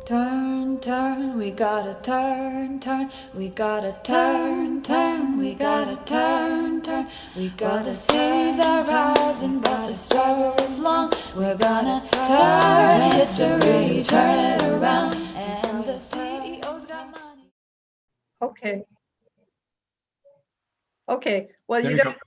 Turn, turn, we gotta turn, turn, we gotta turn, turn, we gotta turn, turn. We got the seas are rising, but the struggle's long. We're gonna turn history, turn it around, and the CEO's got money. Okay. Okay, well, There you you don't,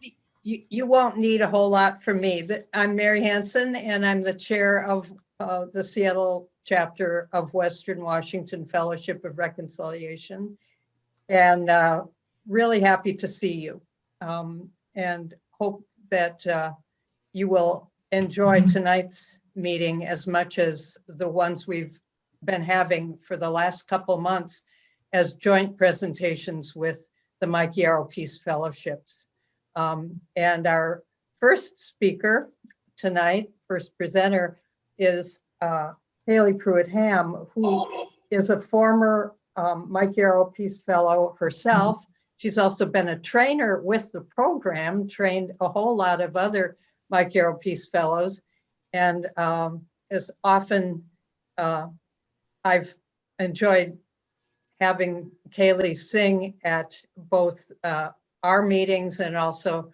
you won't need a whole lot from me. I'm Mary Hansen, and I'm the chair of the Seattle chapter of Western Washington Fellowship of Reconciliation. And really happy to see you. And hope that you will enjoy tonight's meeting as much as the ones we've been having for the last couple months as joint presentations with the Mike Yarrow Peace Fellowships. And our first speaker tonight, first presenter, is Haley Pruitt-Ham, who is a former Mike Yarrow Peace Fellow herself. She's also been a trainer with the program, trained a whole lot of other Mike Yarrow Peace Fellows, and as often I've enjoyed having Kaylee sing at both our meetings and also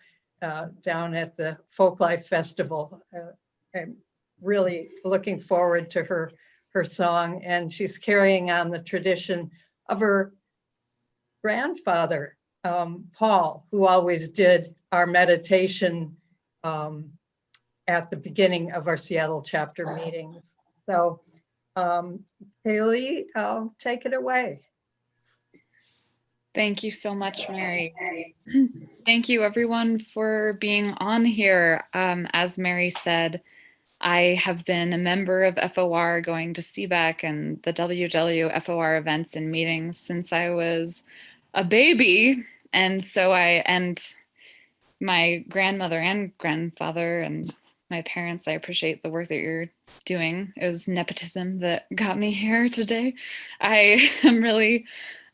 down at the Folklife Festival. I'm really looking forward to her song, and she's carrying on the tradition of her grandfather, Paul, who always did our meditation at the beginning of our Seattle chapter meetings. So Haley, take it away. Thank you so much, Mary. Thank you everyone for being on here. As Mary said, I have been a member of FOR, going to CBEC and the WWFOR events and meetings since I was a baby. And so and my grandmother and grandfather and my parents, I appreciate the work that you're doing. It was nepotism that got me here today. I am really,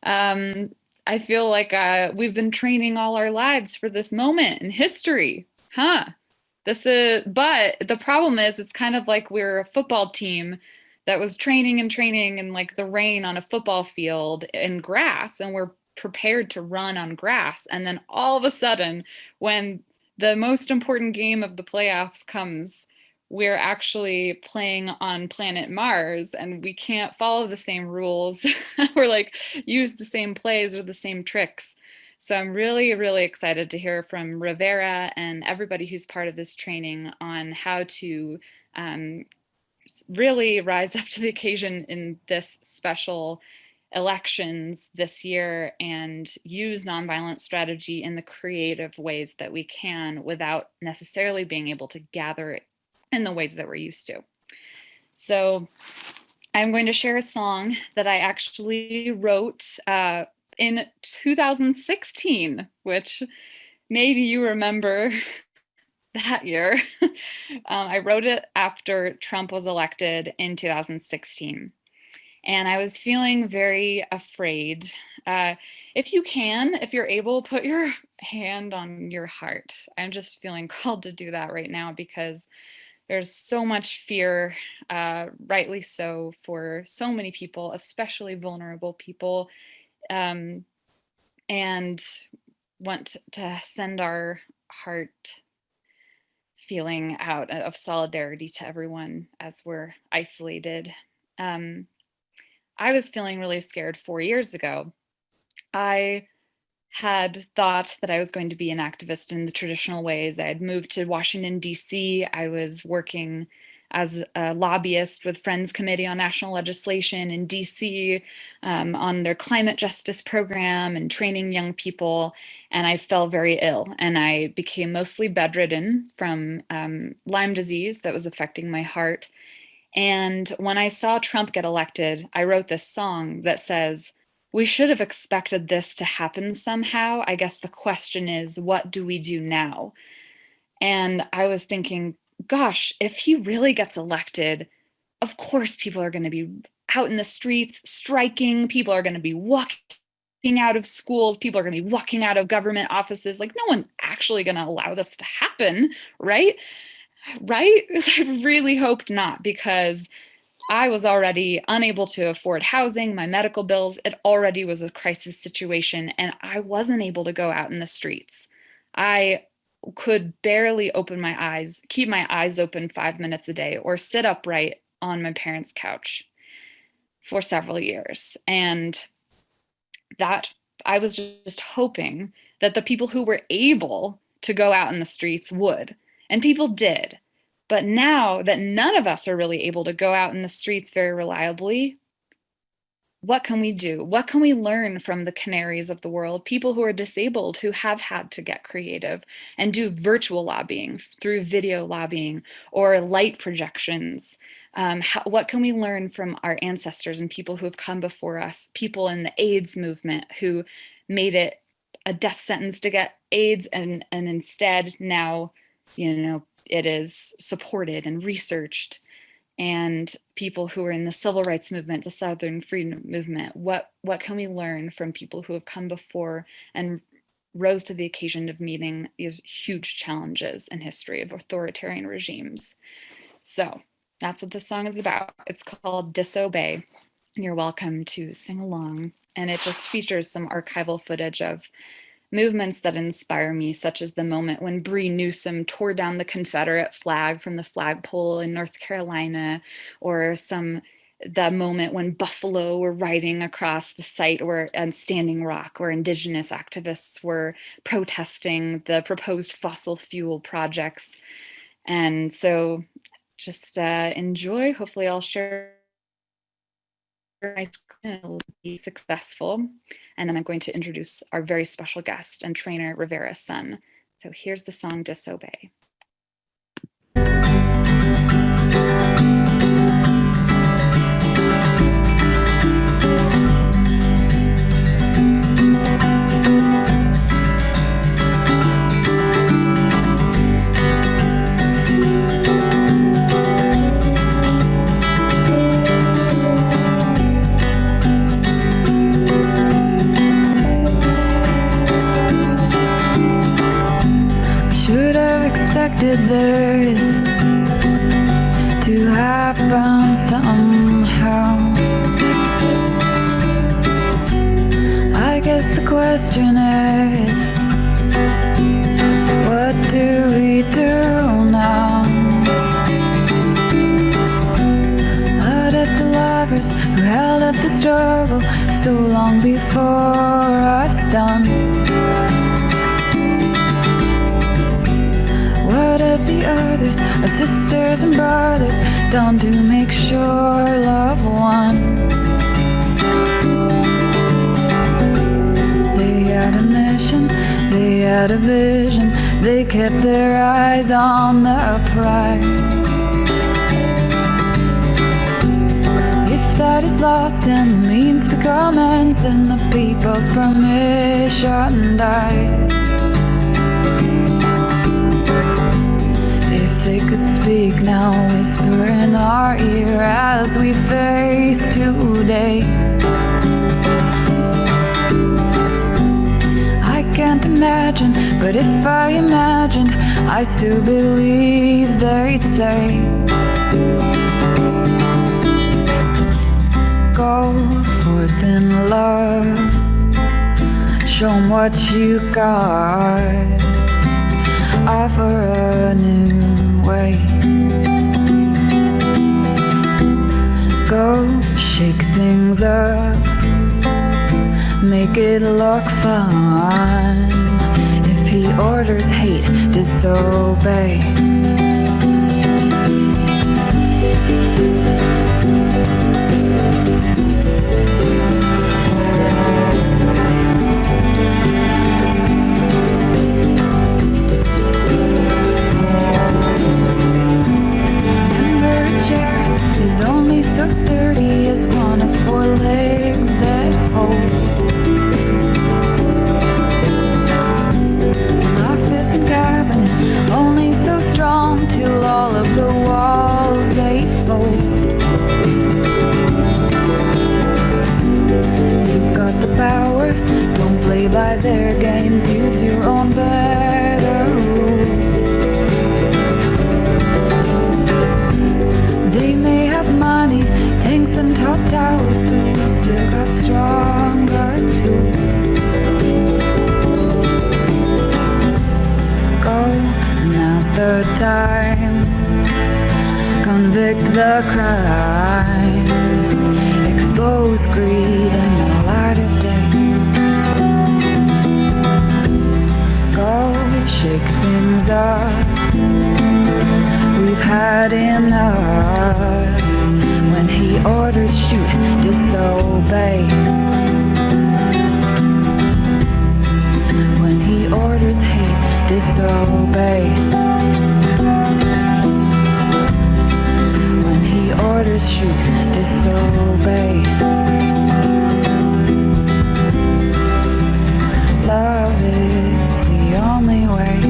I feel like we've been training all our lives for this moment in history, huh? But the problem is, it's kind of like we're a football team that was training in like the rain on a football field in grass, and we're prepared to run on grass. And then all of a sudden, when the most important game of the playoffs comes, we're actually playing on planet Mars, and we can't follow the same rules or like use the same plays or the same tricks. So I'm really, really excited to hear from Rivera and everybody who's part of this training on how to really rise up to the occasion in this special elections this year and use nonviolent strategy in the creative ways that we can without necessarily being able to gather it in the ways that we're used to. So I'm going to share a song that I actually wrote in 2016, which maybe you remember that year. I wrote it after Trump was elected in 2016. And I was feeling very afraid. If you're able, put your hand on your heart. I'm just feeling called to do that right now because there's so much fear, rightly so, for so many people, especially vulnerable people, and want to send our heart feeling out of solidarity to everyone as we're isolated. I was feeling really scared 4 years ago. I had thought that I was going to be an activist in the traditional ways. I had moved to Washington, D.C. I was working as a lobbyist with Friends Committee on National Legislation in D.C. On their climate justice program and training young people. And I fell very ill, and I became mostly bedridden from Lyme disease that was affecting my heart. And when I saw Trump get elected, I wrote this song that says, "We should have expected this to happen somehow. I guess the question is, what do we do now?" And I was thinking, gosh, if he really gets elected, of course people are going to be out in the streets striking. People are going to be walking out of schools. People are going to be walking out of government offices. Like, no one's actually going to allow this to happen, right? Right? I really hoped not, because I was already unable to afford housing, my medical bills. It already was a crisis situation, and I wasn't able to go out in the streets. I could barely open my eyes, keep my eyes open 5 minutes a day, or sit upright on my parents' couch for several years. And that I was just hoping that the people who were able to go out in the streets would, and people did. But now that none of us are really able to go out in the streets very reliably, what can we do? What can we learn from the canaries of the world, people who are disabled, who have had to get creative and do virtual lobbying through video lobbying or light projections? What can we learn from our ancestors and people who have come before us, people in the AIDS movement who made it a death sentence to get AIDS, and instead now, it is supported and researched, and people who are in the civil rights movement, the Southern Freedom Movement. What can we learn from people who have come before and rose to the occasion of meeting these huge challenges in history of authoritarian regimes? So that's what this song is about. It's called Disobey, and you're welcome to sing along. And it just features some archival footage of movements that inspire me, such as the moment when Bree Newsom tore down the Confederate flag from the flagpole in North Carolina, or the moment when Buffalo were riding across the site and Standing Rock, where Indigenous activists were protesting the proposed fossil fuel projects. And so just enjoy. Hopefully I'll share my screen and it'll be successful. And then I'm going to introduce our very special guest and trainer, Rivera Sun. So here's the song Disobey. Expected this to happen somehow. I guess the question is, what do we do now? How did the lovers who held up the struggle so long before us done? What have the others, our sisters and brothers, done to make sure love won? They had a mission, they had a vision, they kept their eyes on the prize. If that is lost and the means become ends, then the people's permission dies. They could speak now, whisper in our ear as we face today. I can't imagine, but if I imagined, I still believe they'd say, go forth in love, show 'em what you got, offer a new way. Go shake things up, make it look fun. If he orders hate, disobey. Only so sturdy as one of four legs that hold an office and cabinet, only so strong till all of the walls they fold. You've got the power, don't play by their games, use your own better rules. They may have money, good time, convict the crime, expose greed in the light of day. Go shake things up, we've had enough. When he orders shoot, disobey. When he orders hate, disobey. When he orders shoot, disobey. Love is the only way.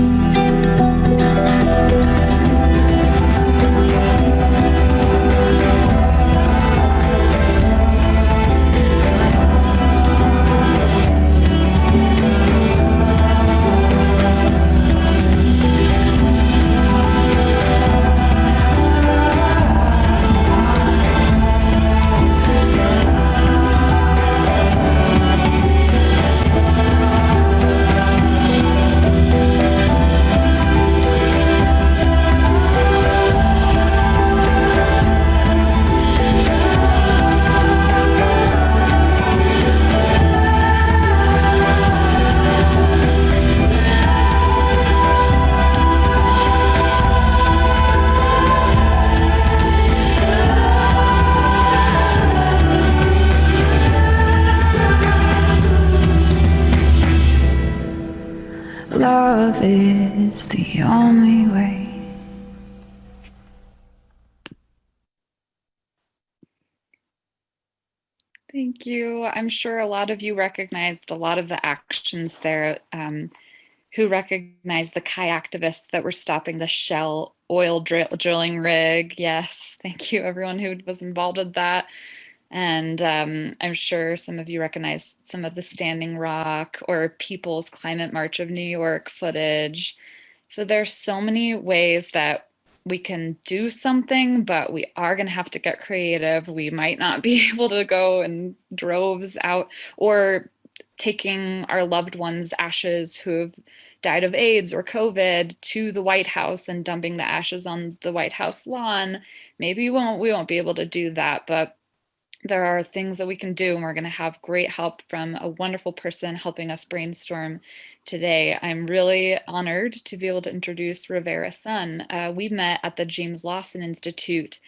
Love is the only way. Thank you. I'm sure a lot of you recognized a lot of the actions there. Who recognized the Kai activists that were stopping the Shell oil drilling rig? Yes, thank you everyone who was involved with that. And I'm sure some of you recognize some of the Standing Rock or People's Climate March of New York footage. So there's so many ways that we can do something, but we are going to have to get creative. We might not be able to go in droves out, or taking our loved ones' ashes who have died of AIDS or COVID to the White House and dumping the ashes on the White House lawn. Maybe we won't be able to do that, but there are things that we can do, and we're going to have great help from a wonderful person helping us brainstorm today. I'm really honored to be able to introduce Rivera Sun. We met at the James Lawson Institute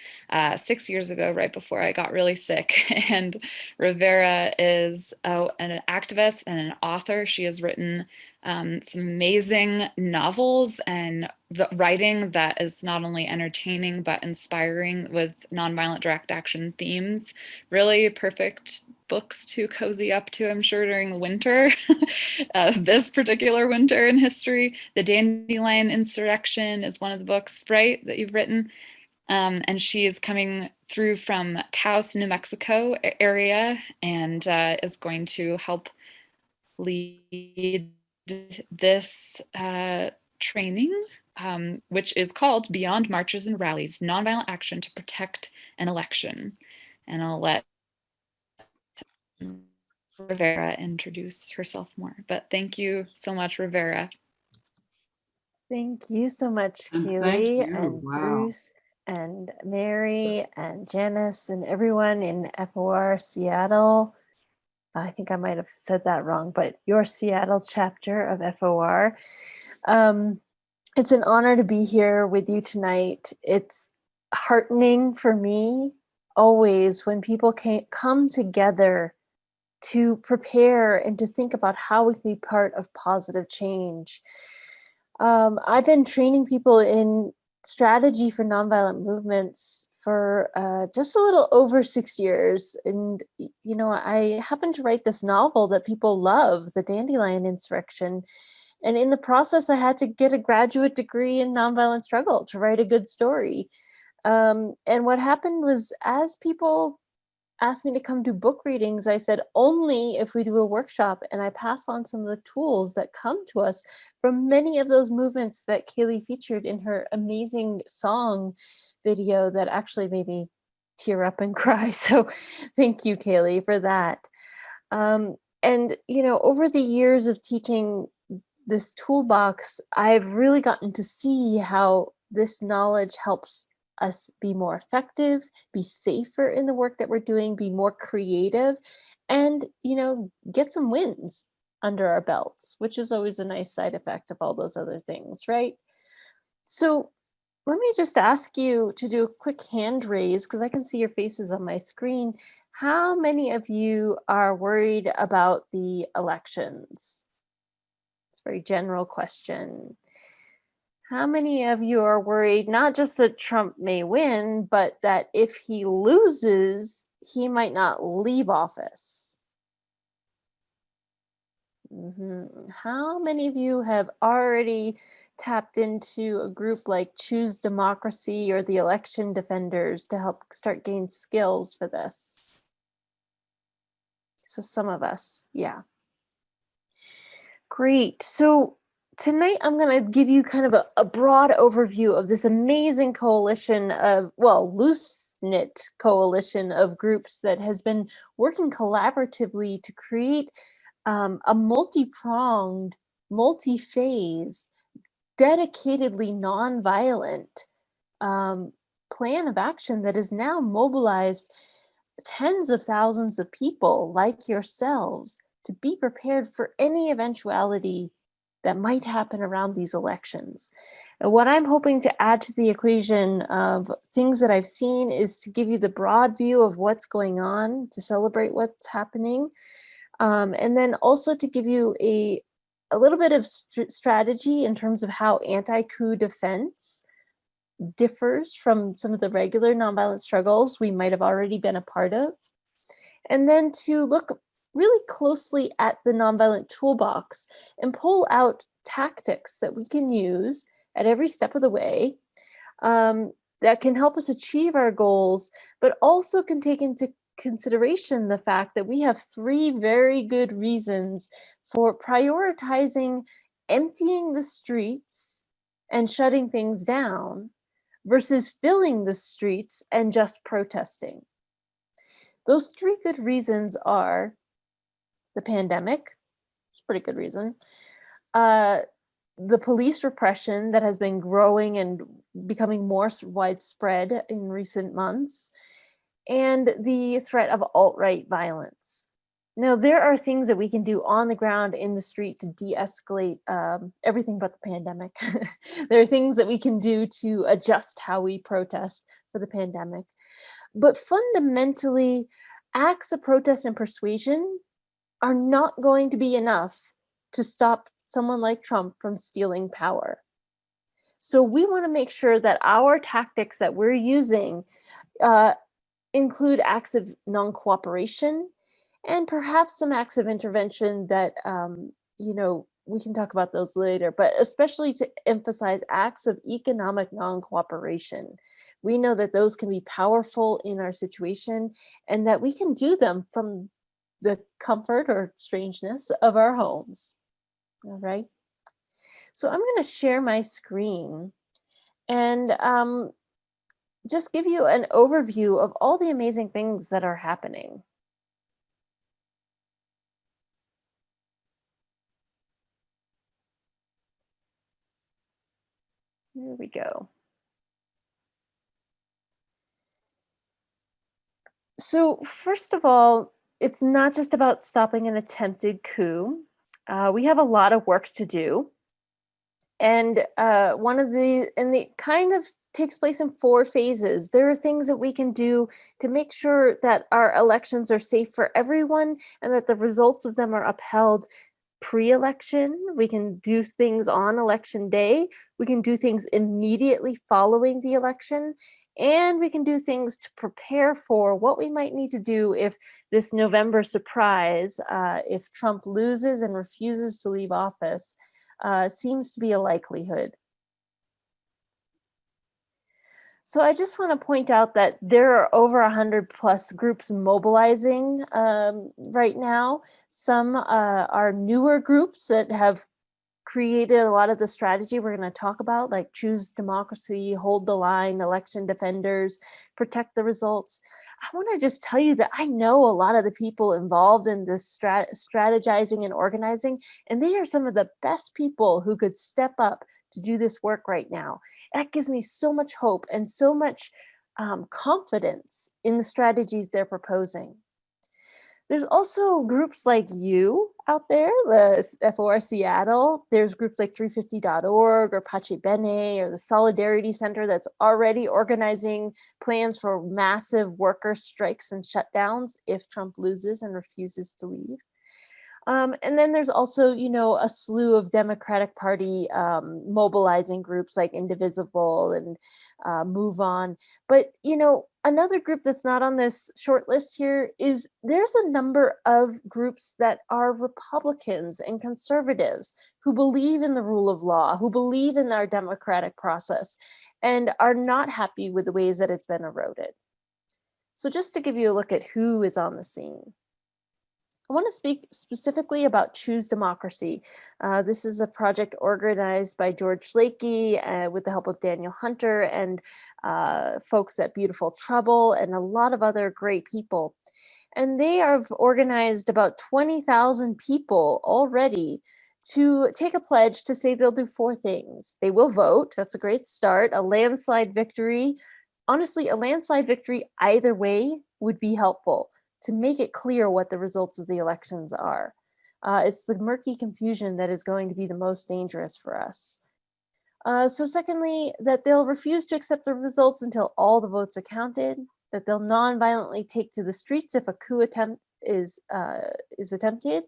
6 years ago, right before I got really sick. And Rivera is an activist and an author. She has written some amazing novels and writing that is not only entertaining but inspiring with nonviolent direct action themes. Really perfect books to cozy up to, I'm sure, during the winter. This particular winter in history. The Dandelion Insurrection is one of the books, right, that you've written. And she is coming through from Taos, New Mexico area, and is going to help lead this training, which is called Beyond Marches and Rallies, Nonviolent Action to Protect an Election. And I'll let Rivera introduce herself more. But thank you so much, Rivera. Thank you so much, And thank Keely you. and Wow. Bruce and Mary and Janice and everyone in FOR Seattle. I think I might have said that wrong, but your Seattle chapter of FOR. It's an honor to be here with you tonight. It's heartening for me always when people come together to prepare and to think about how we can be part of positive change. I've been training people in strategy for nonviolent movements for just a little over 6 years. And, you know, I happened to write this novel that people love, The Dandelion Insurrection. And in the process, I had to get a graduate degree in nonviolent struggle to write a good story. And what happened was, as people asked me to come do book readings, I said, only if we do a workshop, and I pass on some of the tools that come to us from many of those movements that Kaylee featured in her amazing song video that actually made me tear up and cry. So thank you, Kaylee, for that. And, you know, over the years of teaching this toolbox, I've really gotten to see how this knowledge helps us be more effective, be safer in the work that we're doing, be more creative, and, get some wins under our belts, which is always a nice side effect of all those other things, right? So let me just ask you to do a quick hand raise because I can see your faces on my screen. How many of you are worried about the elections? It's a very general question. How many of you are worried not just that Trump may win, but that if he loses, he might not leave office? How many of you have already tapped into a group like Choose Democracy or the Election Defenders to help start gain skills for this? So some of us, yeah. Great. So tonight I'm going to give you kind of a broad overview of this amazing coalition of, well, loose-knit coalition of groups that has been working collaboratively to create a multi-pronged, multi-phase, dedicatedly nonviolent plan of action that has now mobilized tens of thousands of people like yourselves to be prepared for any eventuality that might happen around these elections. And what I'm hoping to add to the equation of things that I've seen is to give you the broad view of what's going on, to celebrate what's happening, and then also to give you a little bit of strategy in terms of how anti-coup defense differs from some of the regular nonviolent struggles we might have already been a part of. And then to look really closely at the nonviolent toolbox and pull out tactics that we can use at every step of the way that can help us achieve our goals, but also can take into consideration the fact that we have 3 very good reasons for prioritizing emptying the streets and shutting things down versus filling the streets and just protesting. Those 3 good reasons are the pandemic, it's a pretty good reason, the police repression that has been growing and becoming more widespread in recent months, and the threat of alt-right violence. Now, there are things that we can do on the ground in the street to de-escalate everything but the pandemic. There are things that we can do to adjust how we protest for the pandemic. But fundamentally, acts of protest and persuasion are not going to be enough to stop someone like Trump from stealing power. So we want to make sure that our tactics that we're using include acts of non-cooperation and perhaps some acts of intervention that, we can talk about those later, but especially to emphasize acts of economic non-cooperation. We know that those can be powerful in our situation and that we can do them from the comfort or strangeness of our homes. All right. So I'm going to share my screen and just give you an overview of all the amazing things that are happening. Here we go. So first of all, it's not just about stopping an attempted coup. We have a lot of work to do. And it kind of takes place in 4 phases. There are things that we can do to make sure that our elections are safe for everyone and that the results of them are upheld pre-election. We can do things on election day. We can do things immediately following the election. And we can do things to prepare for what we might need to do if this November surprise, if Trump loses and refuses to leave office, seems to be a likelihood. So I just want to point out that there are over 100 plus groups mobilizing right now. Some are newer groups that have created a lot of the strategy we're going to talk about, like Choose Democracy, Hold the Line, Election Defenders, Protect the Results. I want to just tell you that I know a lot of the people involved in this strategizing and organizing, and they are some of the best people who could step up to do this work right now. That gives me so much hope and so much confidence in the strategies they're proposing. There's also groups like you out there, the FOR Seattle. There's groups like 350.org or Pache Bene or the Solidarity Center that's already organizing plans for massive worker strikes and shutdowns if Trump loses and refuses to leave. And then there's also, a slew of Democratic Party mobilizing groups like Indivisible and Move On. But, another group that's not on this short list here is there's a number of groups that are Republicans and conservatives who believe in the rule of law, who believe in our democratic process, and are not happy with the ways that it's been eroded. So just to give you a look at who is on the scene. I want to speak specifically about Choose Democracy. This is a project organized by George Lakey with the help of Daniel Hunter and folks at Beautiful Trouble and a lot of other great people. And they have organized about 20,000 people already to take a pledge to say they'll do 4 things. They will vote. That's a great start. A landslide victory. Honestly, a landslide victory either way would be helpful to make it clear what the results of the elections are. It's the murky confusion that is going to be the most dangerous for us. So secondly, that they'll refuse to accept the results until all the votes are counted, that they'll non-violently take to the streets if a coup attempt is attempted,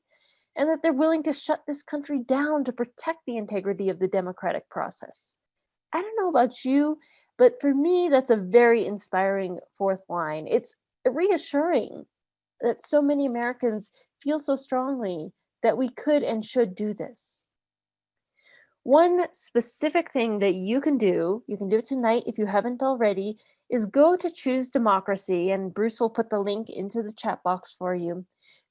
and that they're willing to shut this country down to protect the integrity of the democratic process. I don't know about you, but for me, that's a very inspiring 4th line. It's reassuring that so many Americans feel so strongly that we could and should do this. One specific thing that you can do it tonight if you haven't already, is go to Choose Democracy, and Bruce will put the link into the chat box for you.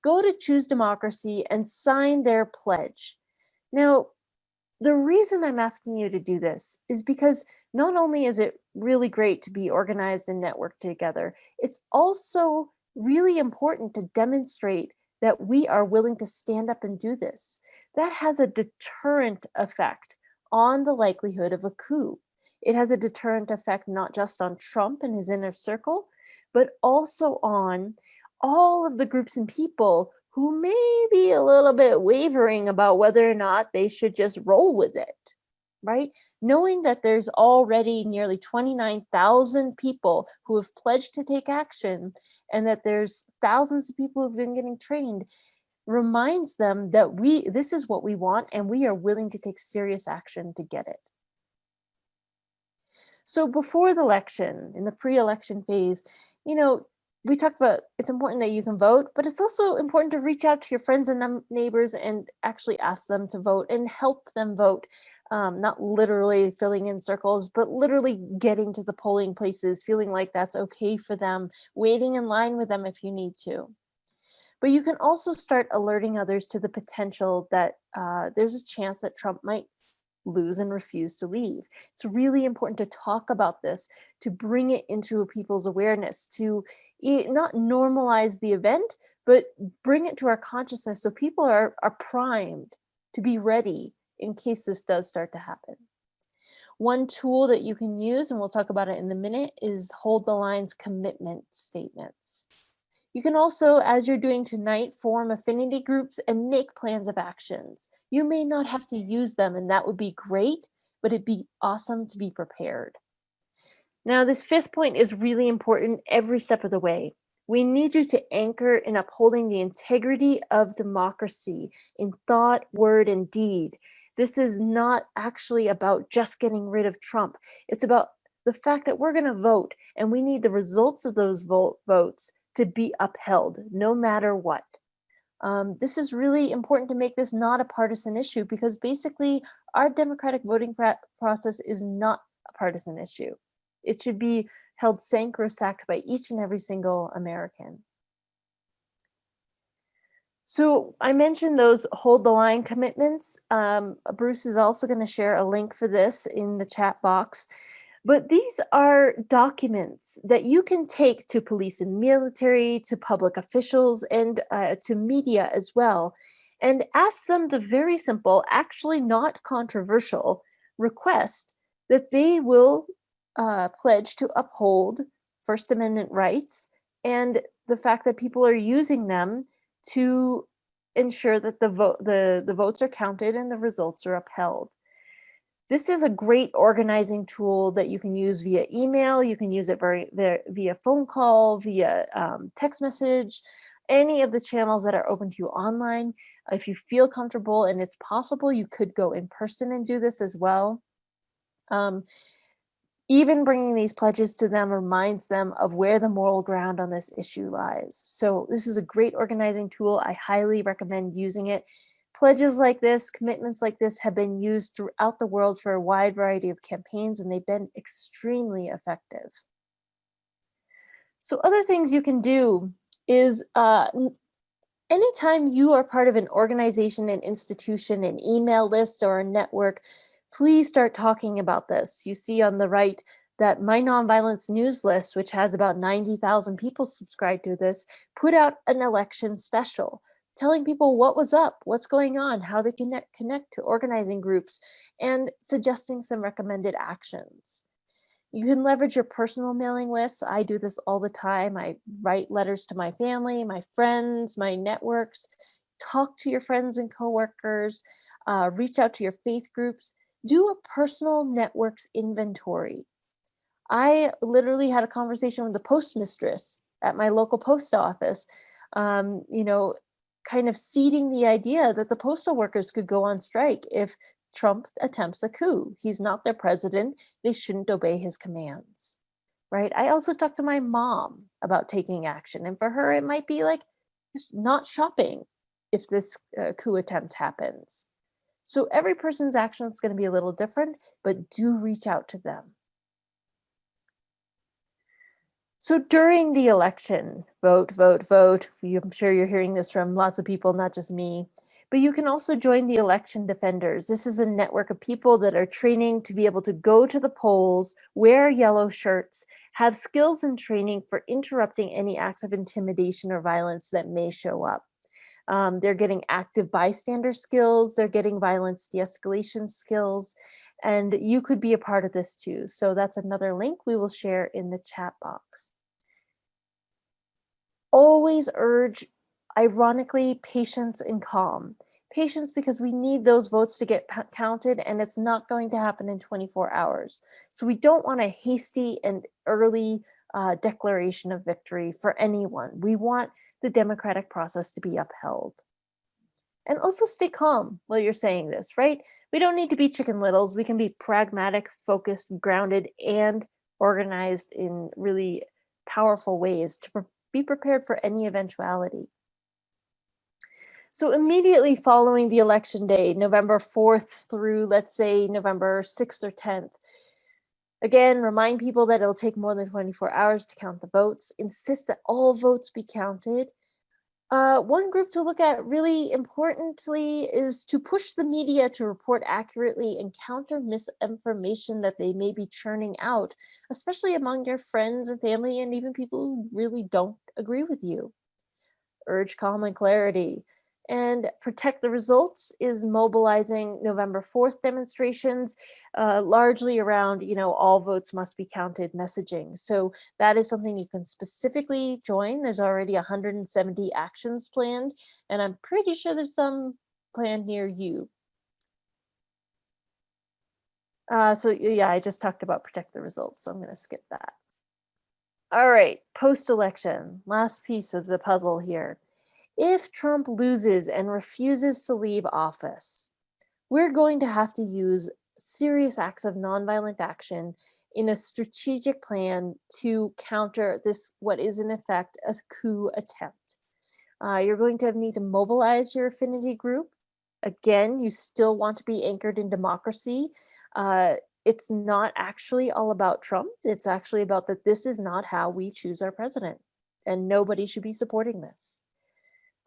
Go to Choose Democracy and sign their pledge. Now, the reason I'm asking you to do this is because not only is it really great to be organized and networked together, it's also really important to demonstrate that we are willing to stand up and do this. That has a deterrent effect on the likelihood of a coup. It has a deterrent effect not just on Trump and his inner circle, but also on all of the groups and people who may be a little bit wavering about whether or not they should just roll with it, right? Knowing that there's already nearly 29,000 people who have pledged to take action and that there's thousands of people who've been getting trained reminds them that this is what we want and we are willing to take serious action to get it. So before the election, in the pre-election phase, we talked about it's important that you can vote, but it's also important to reach out to your friends and neighbors and actually ask them to vote and help them vote. Not literally filling in circles, but literally getting to the polling places, feeling like that's okay for them, waiting in line with them if you need to. But you can also start alerting others to the potential that there's a chance that Trump might lose and refuse to leave. It's really important to talk about this, to bring it into people's awareness, to not normalize the event, but bring it to our consciousness so people are primed to be ready in case this does start to happen. One tool that you can use, and we'll talk about it in a minute, is Hold the Line's commitment statements. You can also, as you're doing tonight, form affinity groups and make plans of actions. You may not have to use them, and that would be great, but it'd be awesome to be prepared. Now, this 5th point is really important every step of the way. We need you to anchor in upholding the integrity of democracy in thought, word, and deed. This is not actually about just getting rid of Trump. It's about the fact that we're going to vote, and we need the results of those votes to be upheld, no matter what. This is really important to make this not a partisan issue because basically our democratic voting process is not a partisan issue. It should be held sacrosanct by each and every single American. So I mentioned those Hold the Line commitments. Bruce is also going to share a link for this in the chat box. But these are documents that you can take to police and military, to public officials, and to media as well, and ask them the very simple, actually not controversial request that they will pledge to uphold First Amendment rights and the fact that people are using them to ensure that the votes are counted and the results are upheld. This is a great organizing tool that you can use via email. You can use it via phone call, via text message, any of the channels that are open to you online. If you feel comfortable and it's possible, you could go in person and do this as well. Even bringing these pledges to them reminds them of where the moral ground on this issue lies. So this is a great organizing tool. I highly recommend using it. Pledges like this, commitments like this have been used throughout the world for a wide variety of campaigns, and they've been extremely effective. So other things you can do is anytime you are part of an organization, an institution, an email list, or a network, please start talking about this. You see on the right that My Nonviolence news list, which has about 90,000 people subscribed to this, put out an election special telling people what was up, what's going on, how they can connect to organizing groups, and suggesting some recommended actions. You can leverage your personal mailing lists. I do this all the time. I write letters to my family, my friends, my networks, talk to your friends and coworkers, reach out to your faith groups, do a personal networks inventory. I literally had a conversation with the postmistress at my local post office, kind of seeding the idea that the postal workers could go on strike if Trump attempts a coup. He's not their president. They shouldn't obey his commands, right? I also talked to my mom about taking action. And for her, it might be like just not shopping if this coup attempt happens. So every person's action is going to be a little different, but do reach out to them. So during the election, vote, vote, vote. I'm sure you're hearing this from lots of people, not just me. But you can also join the Election Defenders. This is a network of people that are training to be able to go to the polls, wear yellow shirts, have skills and training for interrupting any acts of intimidation or violence that may show up. They're getting active bystander skills, they're getting violence de-escalation skills, and you could be a part of this too. So that's another link we will share in the chat box. Always urge, ironically, patience and calm. Patience because we need those votes to get counted, and it's not going to happen in 24 hours. So we don't want a hasty and early declaration of victory for anyone. We want the democratic process to be upheld. And also stay calm while you're saying this, right? We don't need to be chicken littles. We can be pragmatic, focused, grounded, and organized in really powerful ways to be prepared for any eventuality. So immediately following the election day, November 4th through, let's say, November 6th or 10th, again, remind people that it'll take more than 24 hours to count the votes. Insist that all votes be counted. One group to look at really importantly is to push the media to report accurately and counter misinformation that they may be churning out, especially among your friends and family and even people who really don't agree with you. Urge calm and clarity. And protect the results is mobilizing November 4th demonstrations, largely around, all votes must be counted messaging. So that is something you can specifically join. There's already 170 actions planned, and I'm pretty sure there's some planned near you. So yeah, I just talked about protect the results, so I'm going to skip that. All right, post-election, last piece of the puzzle here. If Trump loses and refuses to leave office, we're going to have to use serious acts of nonviolent action in a strategic plan to counter this, what is in effect a coup attempt. You're going to need to mobilize your affinity group. Again, you still want to be anchored in democracy. It's not actually all about Trump. It's actually about that this is not how we choose our president, and nobody should be supporting this.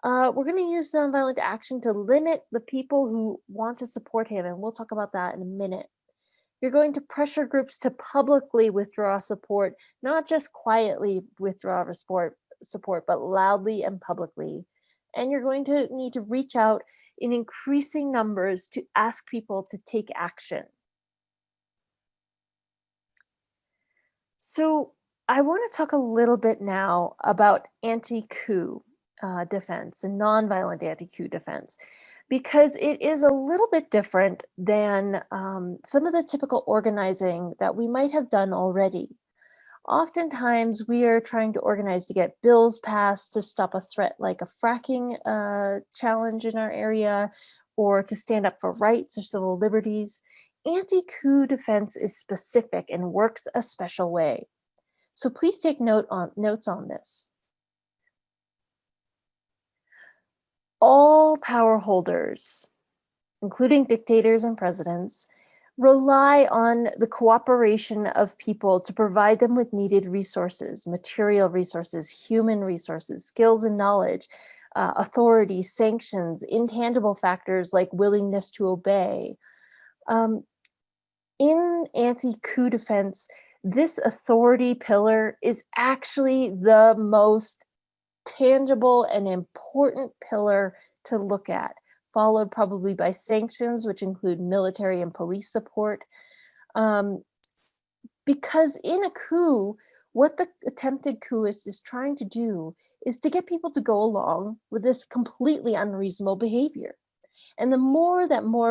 We're going to use nonviolent action to limit the people who want to support him, and we'll talk about that in a minute. You're going to pressure groups to publicly withdraw support, not just quietly withdraw support, but loudly and publicly. And you're going to need to reach out in increasing numbers to ask people to take action. So I want to talk a little bit now about anti-coup defense and nonviolent anti-coup defense, because it is a little bit different than some of the typical organizing that we might have done already. Oftentimes, we are trying to organize to get bills passed to stop a threat like a fracking challenge in our area, or to stand up for rights or civil liberties. Anti-coup defense is specific and works a special way. So please take notes on this. All power holders, including dictators and presidents, rely on the cooperation of people to provide them with needed resources, material resources, human resources, skills and knowledge, authority, sanctions, intangible factors like willingness to obey. In anti-coup defense, this authority pillar is actually the most tangible and important pillar to look at, followed probably by sanctions, which include military and police support. Because in a coup, what the attempted couist is trying to do is to get people to go along with this completely unreasonable behavior. And the more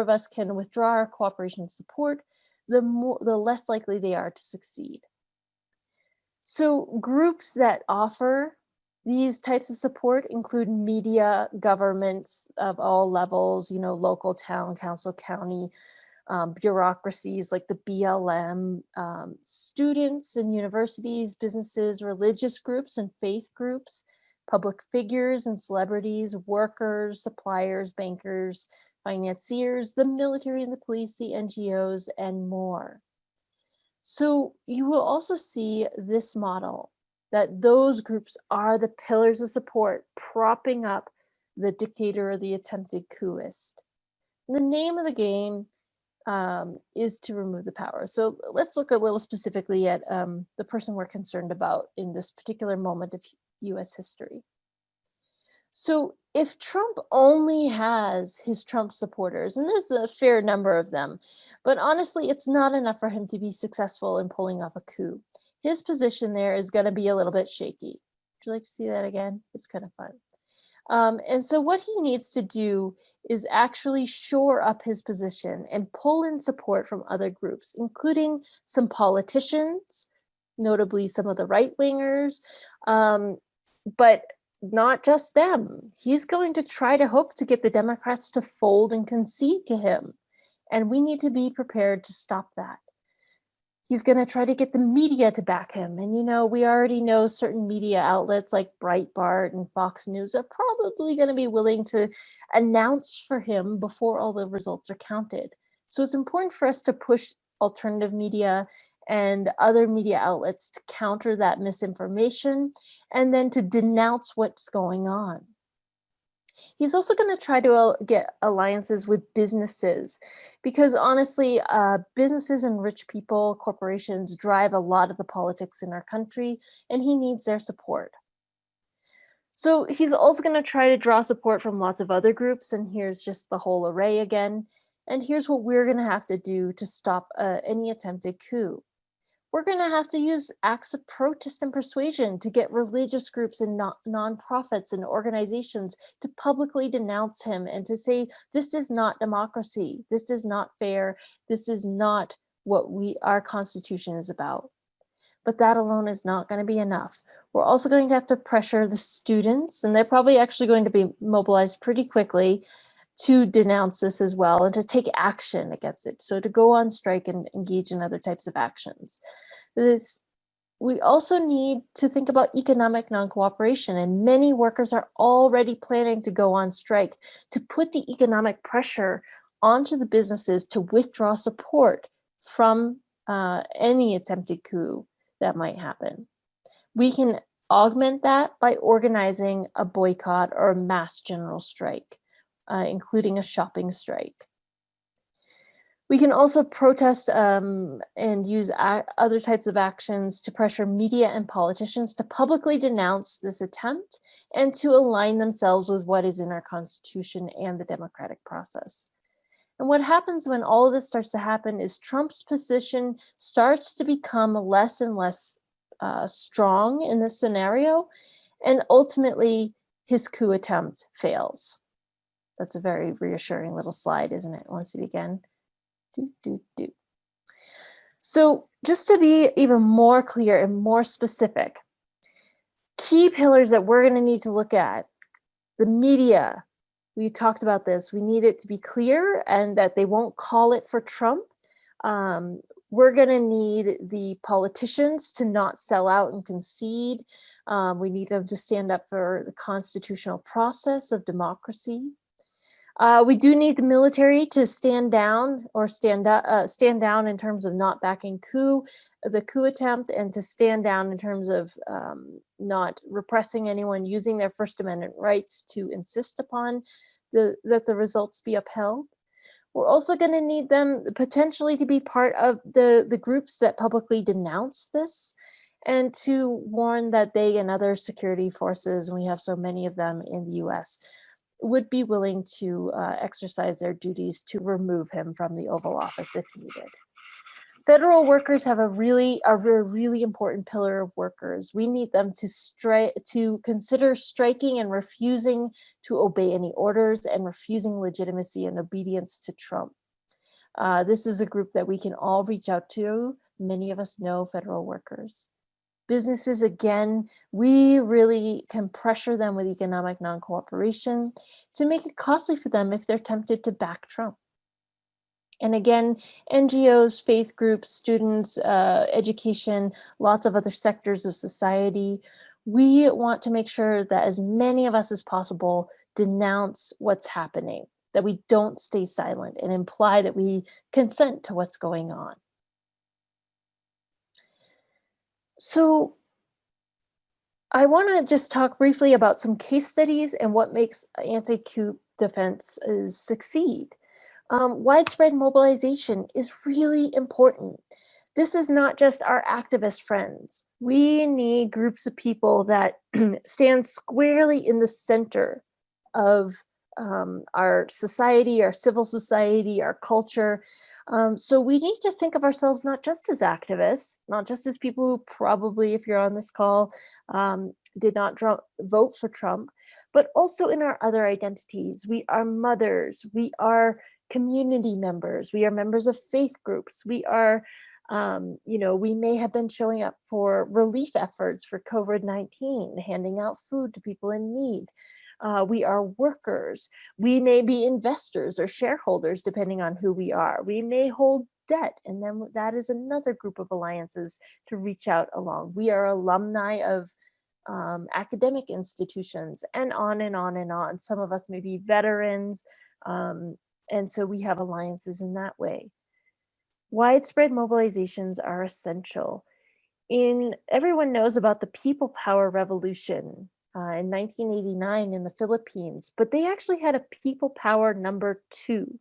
of us can withdraw our cooperation and support, the less likely they are to succeed. So groups that offer these types of support include media, governments of all levels, local, town, council, county, bureaucracies like the BLM, students and universities, businesses, religious groups and faith groups, public figures and celebrities, workers, suppliers, bankers, financiers, the military and the police, the NGOs, and more. So you will also see this model, that those groups are the pillars of support propping up the dictator or the attempted couist. The name of the game is to remove the power. So let's look a little specifically at the person we're concerned about in this particular moment of US history. So if Trump only has his Trump supporters, and there's a fair number of them, but honestly, it's not enough for him to be successful in pulling off a coup. His position there is going to be a little bit shaky. Would you like to see that again? It's kind of fun. And so what he needs to do is actually shore up his position and pull in support from other groups, including some politicians, notably some of the right-wingers, but not just them. He's going to try to hope to get the Democrats to fold and concede to him. And we need to be prepared to stop that. He's going to try to get the media to back him. And, we already know certain media outlets like Breitbart and Fox News are probably going to be willing to announce for him before all the results are counted. So it's important for us to push alternative media and other media outlets to counter that misinformation and then to denounce what's going on. He's also going to try to get alliances with businesses because honestly, businesses and rich people, corporations drive a lot of the politics in our country, and he needs their support. So he's also going to try to draw support from lots of other groups, and here's just the whole array again. And here's what we're going to have to do to stop any attempted coup. We're going to have to use acts of protest and persuasion to get religious groups and nonprofits and organizations to publicly denounce him and to say, this is not democracy. This is not fair. This is not what our Constitution is about. But that alone is not going to be enough. We're also going to have to pressure the students, and they're probably actually going to be mobilized pretty quickly to denounce this as well and to take action against it. So to go on strike and engage in other types of actions. We also need to think about economic non-cooperation, and many workers are already planning to go on strike to put the economic pressure onto the businesses to withdraw support from any attempted coup that might happen. We can augment that by organizing a boycott or a mass general strike, including a shopping strike. We can also protest and use other types of actions to pressure media and politicians to publicly denounce this attempt and to align themselves with what is in our Constitution and the democratic process. And what happens when all of this starts to happen is Trump's position starts to become less and less strong in this scenario, and ultimately his coup attempt fails. That's a very reassuring little slide, isn't it? I want to see it again. So just to be even more clear and more specific, key pillars that we're going to need to look at: the media. We talked about this. We need it to be clear and that they won't call it for Trump. We're going to need the politicians to not sell out and concede. We need them to stand up for the constitutional process of democracy. We do need the military to stand down or stand down in terms of not backing the coup attempt, and to stand down in terms of not repressing anyone using their First Amendment rights to insist upon that the results be upheld. We're also going to need them potentially to be part of the groups that publicly denounce this, and to warn that they and other security forces, and we have so many of them in the US, would be willing to exercise their duties to remove him from the Oval Office if needed. Federal workers have a really important pillar of workers. We need them to consider striking and refusing to obey any orders and refusing legitimacy and obedience to Trump. This is a group that we can all reach out to. Many of us know federal workers. Businesses, again, we really can pressure them with economic non-cooperation to make it costly for them if they're tempted to back Trump. And again, NGOs, faith groups, students, education, lots of other sectors of society, we want to make sure that as many of us as possible denounce what's happening, that we don't stay silent and imply that we consent to what's going on. So I want to just talk briefly about some case studies and what makes anti-coup defense succeed. Widespread mobilization is really important. This is not just our activist friends. We need groups of people that stand squarely in the center of our society, our civil society, our culture. So we need to think of ourselves not just as activists, not just as people who probably, if you're on this call, did not vote for Trump, but also in our other identities. We are mothers, we are community members, we are members of faith groups, we are, we may have been showing up for relief efforts for COVID-19, handing out food to people in need. We are workers. We may be investors or shareholders, depending on who we are. We may hold debt, and then that is another group of alliances to reach out along. We are alumni of academic institutions, and on and on and on. Some of us may be veterans, and so we have alliances in that way. Widespread mobilizations are essential. Everyone knows about the People Power Revolution in 1989 in the Philippines, but they actually had a People Power number 2.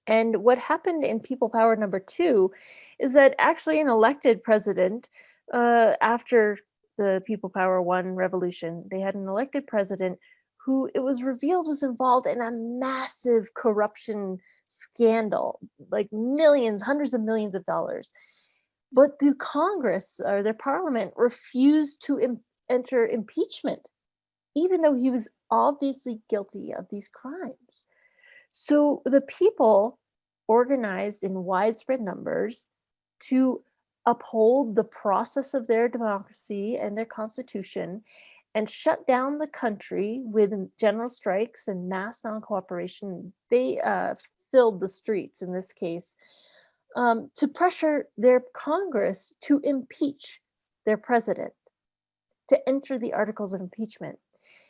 And what happened in People Power number 2 is that actually an elected president, after the People Power 1 revolution, they had an elected president who it was revealed was involved in a massive corruption scandal, like millions, hundreds of millions of dollars. But the Congress or their parliament refused to enter impeachment, even though he was obviously guilty of these crimes. So the people organized in widespread numbers to uphold the process of their democracy and their constitution and shut down the country with general strikes and mass non-cooperation. They filled the streets in this case to pressure their Congress to impeach their president, to enter the articles of impeachment.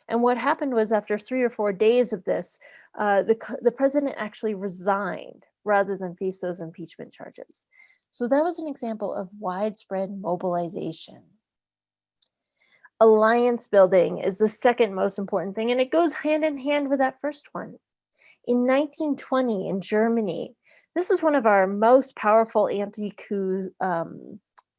And what happened was, after 3 or 4 days of this, the president actually resigned rather than face those impeachment charges. So that was an example of widespread mobilization. Alliance building is the second most important thing, and it goes hand in hand with that first one. In 1920 in Germany, This is one of our most powerful anti-coup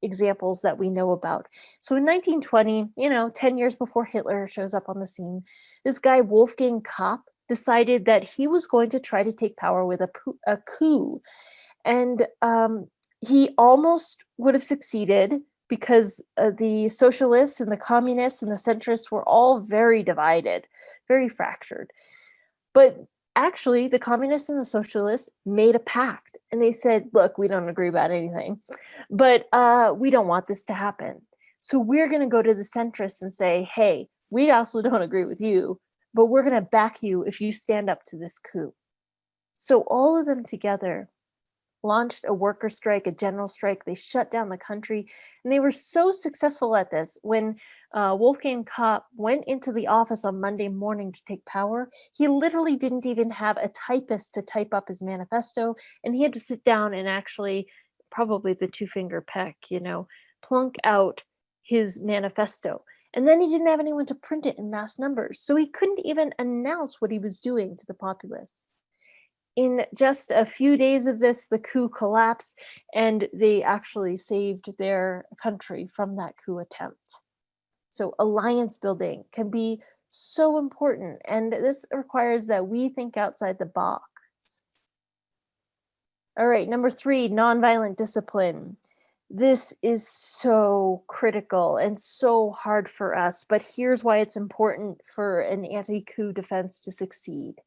examples that we know about. So in 1920, 10 years before Hitler shows up on the scene, this guy Wolfgang Kopp decided that he was going to try to take power with a coup. And he almost would have succeeded because the socialists and the communists and the centrists were all very divided, very fractured. But actually, the communists and the socialists made a pact, and they said, look, we don't agree about anything, but we don't want this to happen. So we're going to go to the centrists and say, hey, we also don't agree with you, but we're going to back you if you stand up to this coup. So all of them together launched a worker strike, a general strike. They shut down the country. And they were so successful at this. When Wolfgang Kopp went into the office on Monday morning to take power, he literally didn't even have a typist to type up his manifesto. And he had to sit down and actually, probably the two-finger peck, plunk out his manifesto. And then he didn't have anyone to print it in mass numbers. So he couldn't even announce what he was doing to the populace. In just a few days of this, the coup collapsed, and they actually saved their country from that coup attempt. So alliance building can be so important, and this requires that we think outside the box. All right, number 3, nonviolent discipline. This is so critical and so hard for us, but here's why it's important for an anti-coup defense to succeed.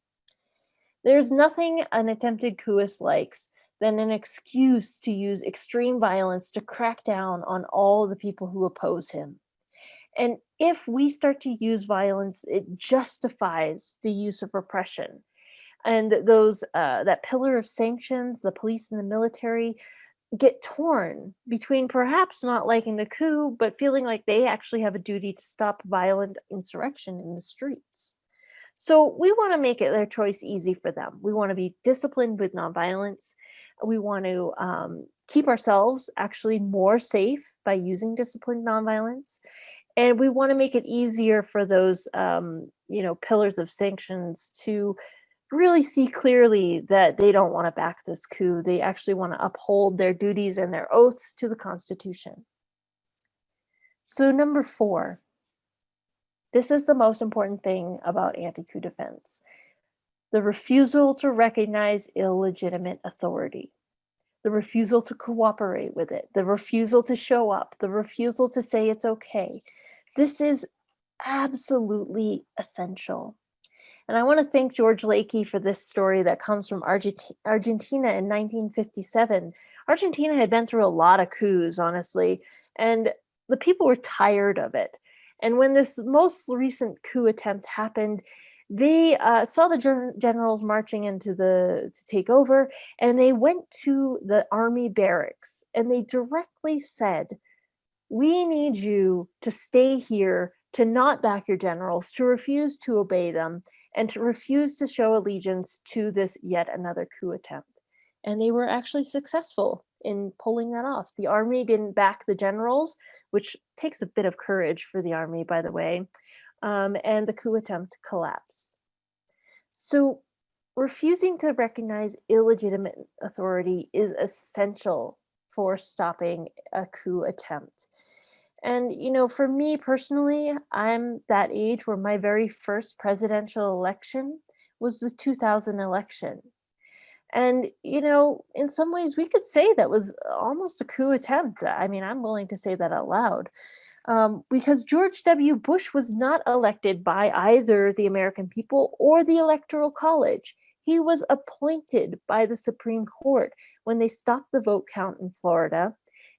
There's nothing an attempted couist likes than an excuse to use extreme violence to crack down on all the people who oppose him. And if we start to use violence, it justifies the use of repression. And those that pillar of sanctions, the police and the military, get torn between perhaps not liking the coup, but feeling like they actually have a duty to stop violent insurrection in the streets. So we want to make it their choice easy for them. We want to be disciplined with nonviolence. We want to keep ourselves actually more safe by using disciplined nonviolence. And we want to make it easier for those, pillars of sanctions to really see clearly that they don't want to back this coup. They actually want to uphold their duties and their oaths to the Constitution. So number 4. This is the most important thing about anti-coup defense: the refusal to recognize illegitimate authority, the refusal to cooperate with it, the refusal to show up, the refusal to say it's okay. This is absolutely essential. And I want to thank George Lakey for this story that comes from Argentina in 1957. Argentina had been through a lot of coups, honestly, and the people were tired of it. And when this most recent coup attempt happened, they saw the generals marching to take over, and they went to the army barracks, and they directly said, we need you to stay here, to not back your generals, to refuse to obey them, and to refuse to show allegiance to this yet another coup attempt. And they were actually successful in pulling that off. The army didn't back the generals, which takes a bit of courage for the army, by the way, and the coup attempt collapsed. So refusing to recognize illegitimate authority is essential for stopping a coup attempt. And, for me personally, I'm that age where my very first presidential election was the 2000 election. And, in some ways we could say that was almost a coup attempt. I mean, I'm willing to say that out loud. Because George W. Bush was not elected by either the American people or the Electoral College. He was appointed by the Supreme Court when they stopped the vote count in Florida,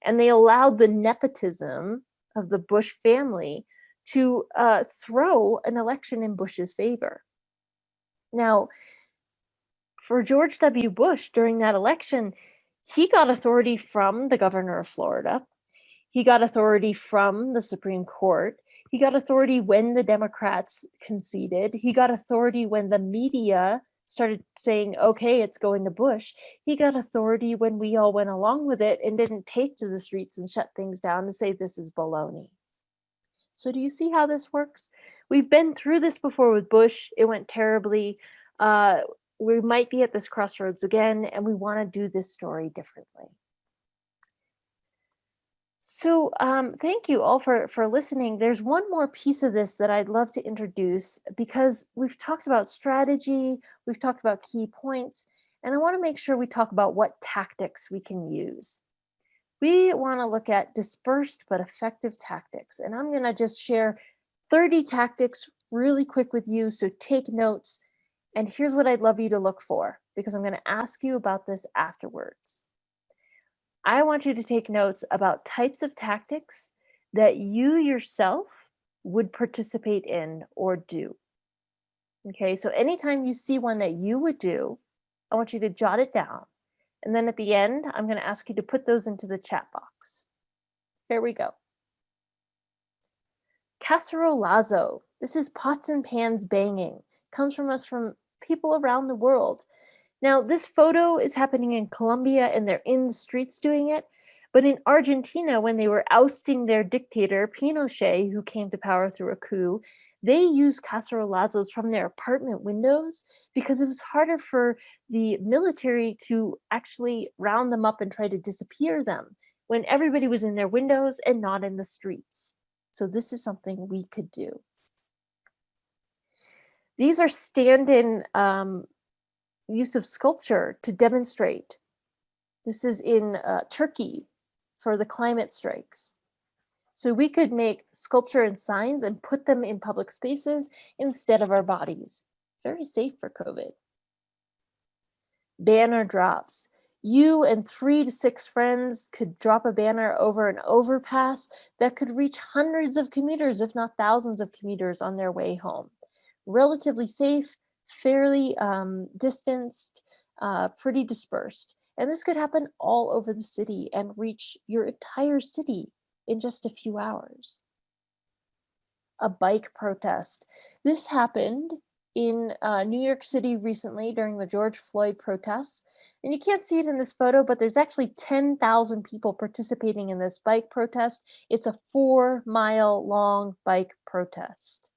and they allowed the nepotism of the Bush family to throw an election in Bush's favor. Now, for George W. Bush during that election, he got authority from the governor of Florida. He got authority from the Supreme Court. He got authority when the Democrats conceded. He got authority when the media started saying, okay, it's going to Bush. He got authority when we all went along with it and didn't take to the streets and shut things down and say this is baloney. So do you see how this works? We've been through this before with Bush. It went terribly. we might be at this crossroads again, and we want to do this story differently. So thank you all for listening. There's one more piece of this that I'd love to introduce, because we've talked about strategy, we've talked about key points, and I want to make sure we talk about what tactics we can use. We want to look at dispersed but effective tactics, and I'm going to just share 30 tactics really quick with you, so take notes. And here's what I'd love you to look for, because I'm going to ask you about this afterwards. I want you to take notes about types of tactics that you yourself would participate in or do. Okay, so anytime you see one that you would do, I want you to jot it down. And then at the end, I'm going to ask you to put those into the chat box. Here we go. Cacerolazo. This is pots and pans banging. Comes from us from people around the world. Now, this photo is happening in Colombia, and they're in the streets doing it. But in Argentina, when they were ousting their dictator, Pinochet, who came to power through a coup, they used cacerolazos from their apartment windows because it was harder for the military to actually round them up and try to disappear them when everybody was in their windows and not in the streets. So this is something we could do. These are stand-in use of sculpture to demonstrate. This is in Turkey for the climate strikes. So we could make sculpture and signs and put them in public spaces instead of our bodies. Very safe for COVID. Banner drops. You and 3 to 6 friends could drop a banner over an overpass that could reach hundreds of commuters, if not thousands of commuters on their way home. Relatively safe, fairly distanced, pretty dispersed. And this could happen all over the city and reach your entire city in just a few hours. A bike protest. This happened in New York City recently during the George Floyd protests. And you can't see it in this photo, but there's actually 10,000 people participating in this bike protest. It's a 4-mile-long bike protest.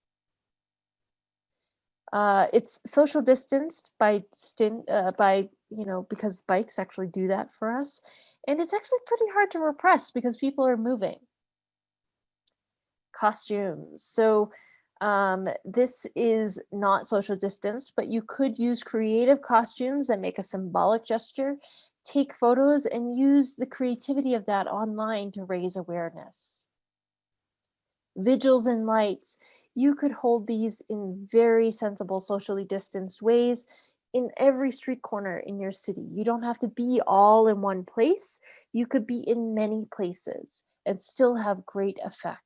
It's social distanced because bikes actually do that for us. And it's actually pretty hard to repress because people are moving. Costumes. So this is not social distance, but you could use creative costumes that make a symbolic gesture, take photos, and use the creativity of that online to raise awareness. Vigils and lights. You could hold these in very sensible, socially distanced ways in every street corner in your city. You don't have to be all in one place. You could be in many places and still have great effect.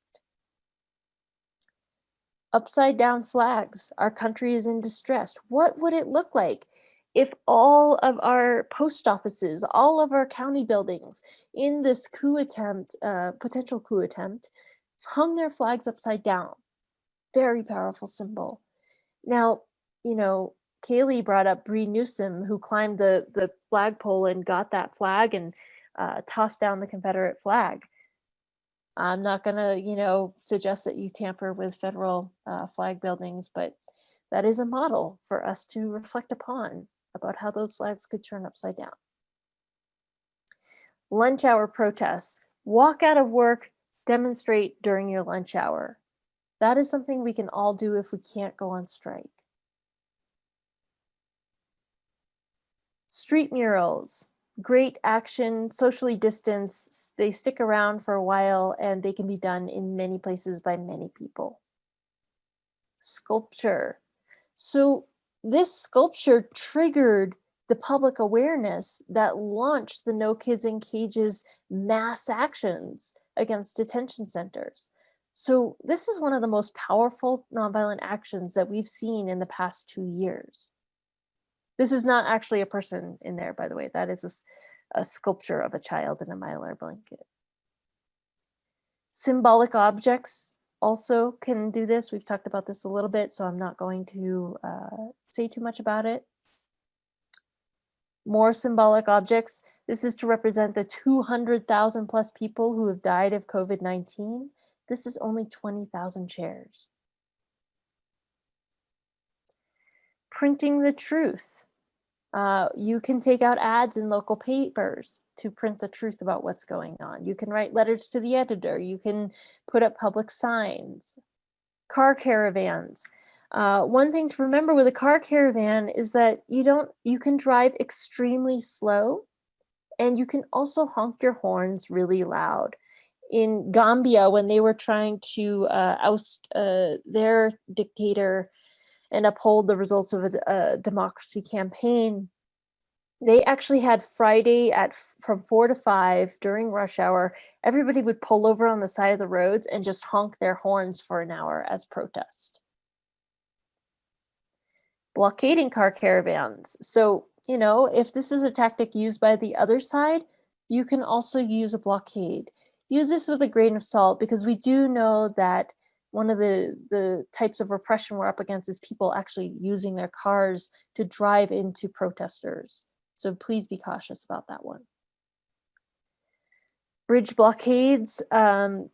Upside down flags. Our country is in distress. What would it look like if all of our post offices, all of our county buildings in this coup attempt, potential coup attempt, hung their flags upside down? Very powerful symbol. Now, Kaylee brought up Bree Newsom, who climbed the flagpole and got that flag and tossed down the Confederate flag. I'm not going to, suggest that you tamper with federal flag buildings, but that is a model for us to reflect upon about how those flags could turn upside down. Lunch hour protests. Walk out of work, demonstrate during your lunch hour. That is something we can all do if we can't go on strike. Street murals. Great action, socially distanced, they stick around for a while, and they can be done in many places by many people. Sculpture. So this sculpture triggered the public awareness that launched the No Kids in Cages mass actions against detention centers. So this is one of the most powerful nonviolent actions that we've seen in the past 2 years. This is not actually a person in there, by the way. That is a sculpture of a child in a Mylar blanket. Symbolic objects also can do this. We've talked about this a little bit, so I'm not going to say too much about it. More symbolic objects. This is to represent the 200,000 plus people who have died of COVID-19. This is only 20,000 chairs. Printing the truth. You can take out ads in local papers to print the truth about what's going on. You can write letters to the editor. You can put up public signs. Car caravans. One thing to remember with a car caravan is that you can drive extremely slow, and you can also honk your horns really loud. In Gambia, when they were trying to oust their dictator and uphold the results of a democracy campaign, they actually had Friday from 4 to 5 during rush hour. Everybody would pull over on the side of the roads and just honk their horns for an hour as protest. Blockading car caravans. So, if this is a tactic used by the other side, you can also use a blockade. Use this with a grain of salt, because we do know that one of the types of repression we're up against is people actually using their cars to drive into protesters. So please be cautious about that one. Bridge blockades.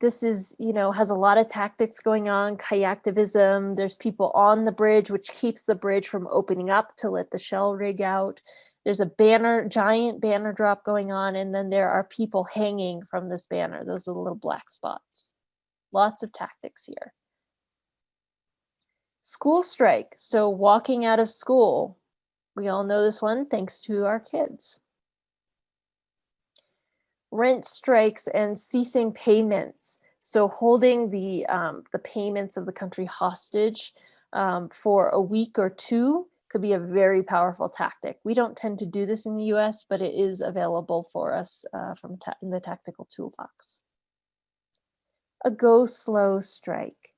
This is, has a lot of tactics going on. Kayaktivism. There's people on the bridge, which keeps the bridge from opening up to let the shell rig out. There's a giant banner drop going on, and then there are people hanging from this banner. Those are the little black spots. Lots of tactics here. School strike. So walking out of school. We all know this one thanks to our kids. Rent strikes and ceasing payments. So holding the payments of the country hostage for a week or two could be a very powerful tactic. We don't tend to do this in the US, but it is available for us in the tactical toolbox. A go slow strike.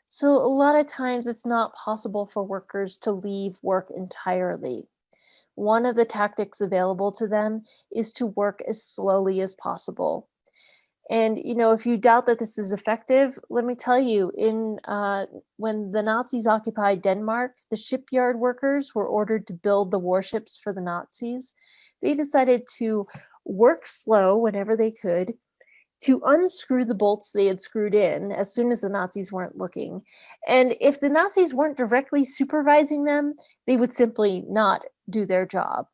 So a lot of times it's not possible for workers to leave work entirely. One of the tactics available to them is to work as slowly as possible. And, if you doubt that this is effective, let me tell you, when the Nazis occupied Denmark, the shipyard workers were ordered to build the warships for the Nazis. They decided to work slow whenever they could, to unscrew the bolts they had screwed in as soon as the Nazis weren't looking. And if the Nazis weren't directly supervising them, they would simply not do their job.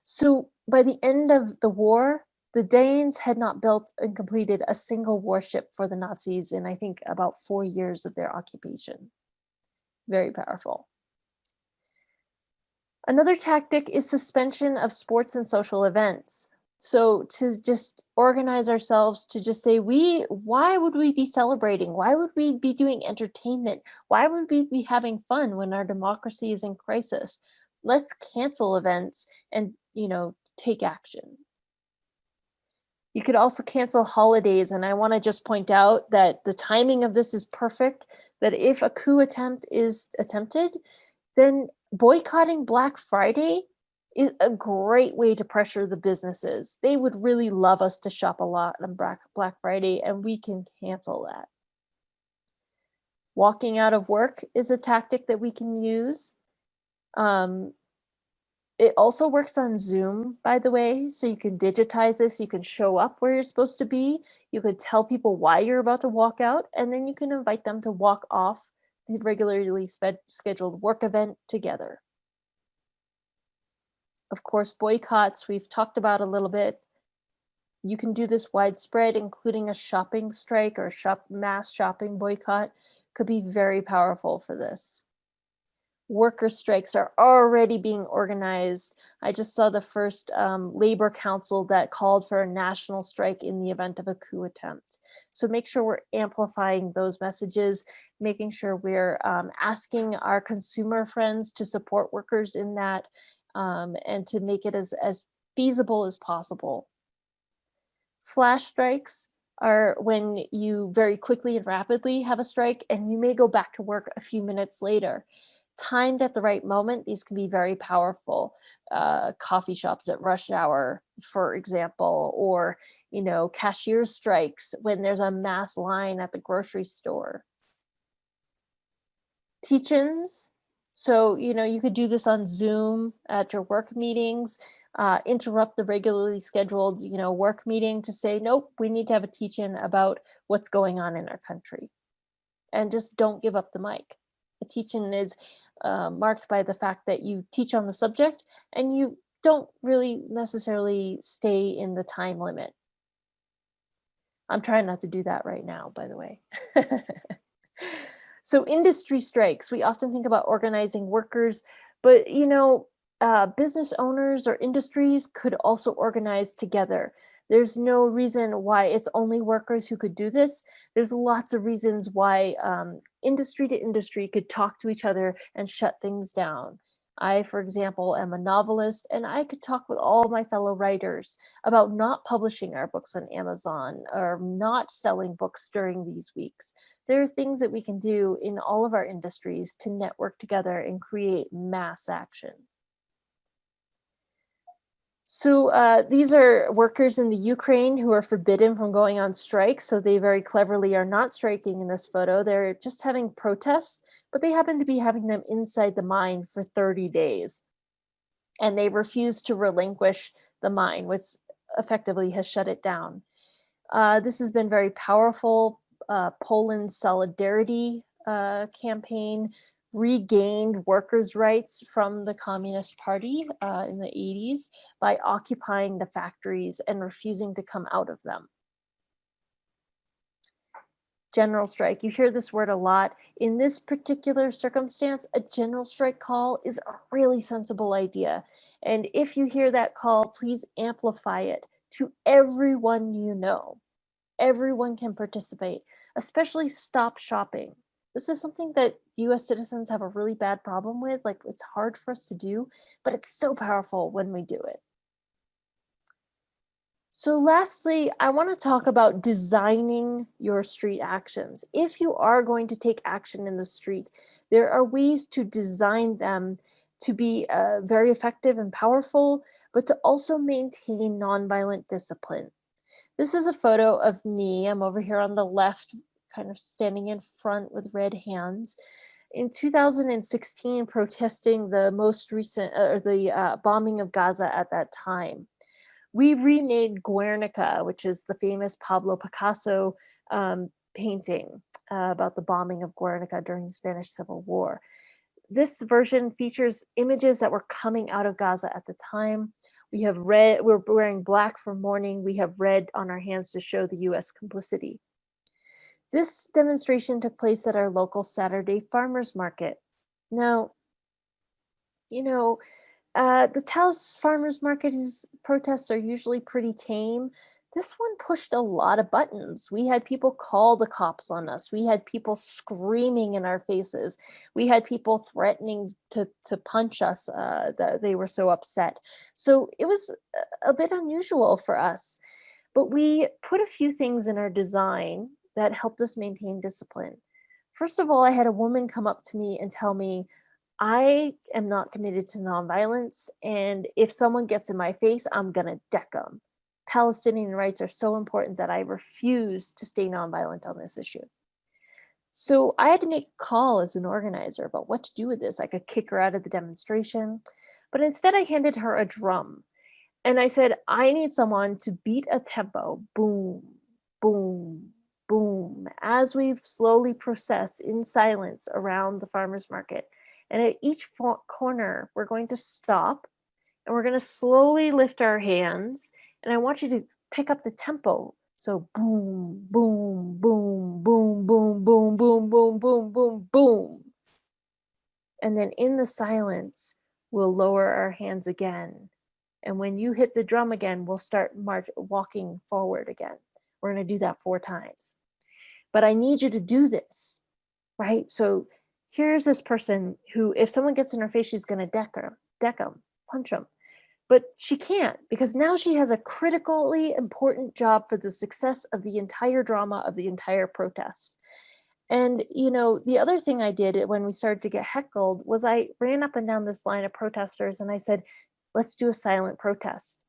So by the end of the war, the Danes had not built and completed a single warship for the Nazis in, I think, about 4 years of their occupation. Very powerful. Another tactic is suspension of sports and social events. So to just organize ourselves to just say, why would we be celebrating? Why would we be doing entertainment? Why would we be having fun when our democracy is in crisis? Let's cancel events and, take action. You could also cancel holidays. And I want to just point out that the timing of this is perfect, that if a coup attempt is attempted, then boycotting Black Friday is a great way to pressure the businesses. They would really love us to shop a lot on Black Friday, and we can cancel that. Walking out of work is a tactic that we can use. It also works on Zoom, by the way, so you can digitize this. You can show up where you're supposed to be. You could tell people why you're about to walk out, and then you can invite them to walk off the regularly scheduled work event together. Of course, boycotts, we've talked about a little bit. You can do this widespread, including a shopping strike or mass shopping boycott could be very powerful for this. Worker strikes are already being organized. I just saw the first labor council that called for a national strike in the event of a coup attempt. So make sure we're amplifying those messages, making sure we're asking our consumer friends to support workers in that, and to make it as feasible as possible. Flash strikes are when you very quickly and rapidly have a strike and you may go back to work a few minutes later. Timed at the right moment, these can be very powerful. Coffee shops at rush hour, for example, or cashier strikes when there's a mass line at the grocery store. Teach-ins, so you could do this on Zoom at your work meetings. Interrupt the regularly scheduled work meeting to say, nope, we need to have a teach-in about what's going on in our country, and just don't give up the mic. A teach-in is marked by the fact that you teach on the subject and you don't really necessarily stay in the time limit. I'm trying not to do that right now, by the way. So industry strikes, we often think about organizing workers, but business owners or industries could also organize together. There's no reason why it's only workers who could do this. There's lots of reasons why industry to industry could talk to each other and shut things down. I, for example, am a novelist, and I could talk with all my fellow writers about not publishing our books on Amazon or not selling books during these weeks. There are things that we can do in all of our industries to network together and create mass action. So these are workers in the Ukraine who are forbidden from going on strike. So they very cleverly are not striking in this photo. They're just having protests, but they happen to be having them inside the mine for 30 days. And they refuse to relinquish the mine, which effectively has shut it down. This has been very powerful. Poland's solidarity campaign regained workers' rights from the Communist Party in the 80s by occupying the factories and refusing to come out of them. General strike, you hear this word a lot. In this particular circumstance, a general strike call is a really sensible idea. And if you hear that call, please amplify it to everyone you know. Everyone can participate, especially stop shopping. This is something that US citizens have a really bad problem with. Like, it's hard for us to do, but it's so powerful when we do it. So lastly, I want to talk about designing your street actions. If you are going to take action in the street, there are ways to design them to be very effective and powerful, but to also maintain nonviolent discipline. This is a photo of me. I'm over here on the left, kind of standing in front with red hands. In 2016, protesting the most recent, the bombing of Gaza at that time. We remade Guernica, which is the famous Pablo Picasso painting about the bombing of Guernica during the Spanish Civil War. This version features images that were coming out of Gaza at the time. We have red, we're wearing black for mourning. We have red on our hands to show the US complicity. This demonstration took place at our local Saturday farmers market. Now, the Taos Farmers Market protests are usually pretty tame. This one pushed a lot of buttons. We had people call the cops on us. We had people screaming in our faces. We had people threatening to punch us. That they were so upset. So it was a bit unusual for us. But we put a few things in our design that helped us maintain discipline. First of all, I had a woman come up to me and tell me, I am not committed to nonviolence, and if someone gets in my face, I'm gonna deck them. Palestinian rights are so important that I refuse to stay nonviolent on this issue. So I had to make a call as an organizer about what to do with this. I could kick her out of the demonstration, but instead I handed her a drum. And I said, I need someone to beat a tempo, boom, boom, boom, as we slowly process in silence around the farmer's market. And at each corner, we're going to stop and we're going to slowly lift our hands. And I want you to pick up the tempo. So boom, boom, boom, boom, boom, boom, boom, boom, boom, boom, boom. And then in the silence, we'll lower our hands again. And when you hit the drum again, we'll start walking forward again. We're going to do that 4 times. But I need you to do this, right? So here's this person who, if someone gets in her face, she's going to deck them, punch them. But she can't, because now she has a critically important job for the success of the entire drama of the entire protest. And, the other thing I did when we started to get heckled was I ran up and down this line of protesters and I said, let's do a silent protest.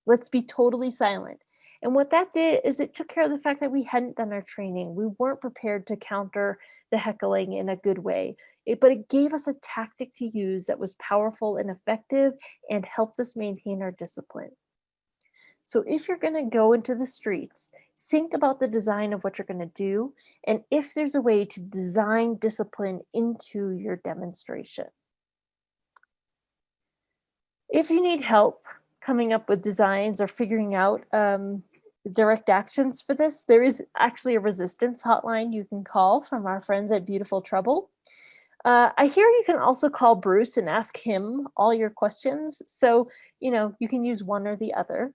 Let's be totally silent. And what that did is it took care of the fact that we hadn't done our training. We weren't prepared to counter the heckling in a good way. But it gave us a tactic to use that was powerful and effective and helped us maintain our discipline. So if you're going to go into the streets, think about the design of what you're going to do, and if there's a way to design discipline into your demonstration. If you need help coming up with designs or figuring out direct actions for this, there is actually a resistance hotline you can call from our friends at Beautiful Trouble. I hear you can also call Bruce and ask him all your questions. So, you can use one or the other.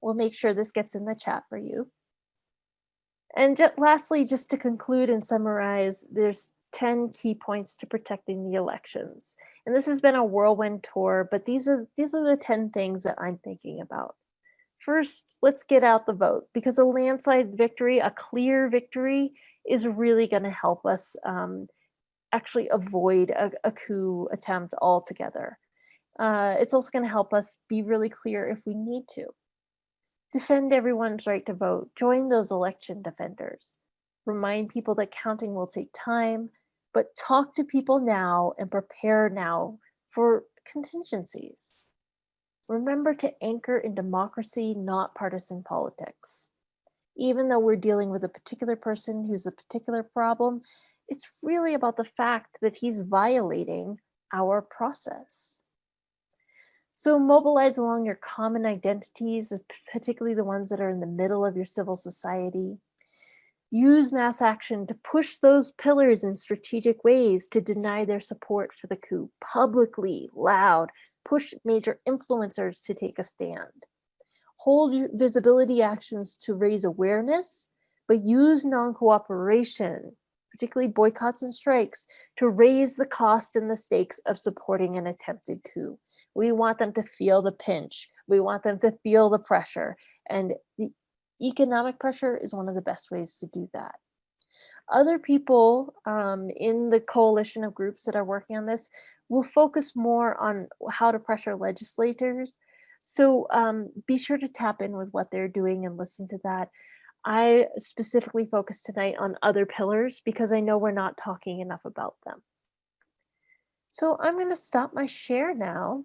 We'll make sure this gets in the chat for you. And lastly, just to conclude and summarize, there's 10 key points to protecting the elections. And this has been a whirlwind tour, but these are the 10 things that I'm thinking about. First, let's get out the vote, because a landslide victory, a clear victory, is really going to help us actually avoid a coup attempt altogether. It's also going to help us be really clear if we need to. Defend everyone's right to vote. Join those election defenders. Remind people that counting will take time, but talk to people now and prepare now for contingencies. Remember to anchor in democracy, not partisan politics. Even though we're dealing with a particular person who's a particular problem, it's really about the fact that he's violating our process. So mobilize along your common identities, particularly the ones that are in the middle of your civil society. Use mass action to push those pillars in strategic ways to deny their support for the coup. Publicly, loud, push major influencers to take a stand. Hold visibility actions to raise awareness, but use non-cooperation, particularly boycotts and strikes, to raise the cost and the stakes of supporting an attempted coup. We want them to feel the pinch. We want them to feel the pressure. And the economic pressure is one of the best ways to do that. Other people in the coalition of groups that are working on this will focus more on how to pressure legislators. So be sure to tap in with what they're doing and listen to that. I specifically focus tonight on other pillars because I know we're not talking enough about them. So I'm going to stop my share now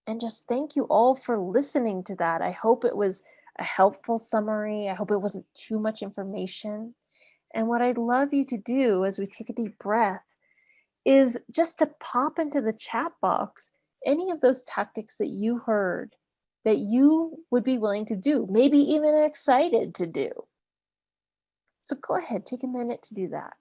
and just thank you all for listening to that. I hope it was a helpful summary. I hope it wasn't too much information. And what I'd love you to do as we take a deep breath is just to pop into the chat box any of those tactics that you heard that you would be willing to do, maybe even excited to do. So go ahead, take a minute to do that.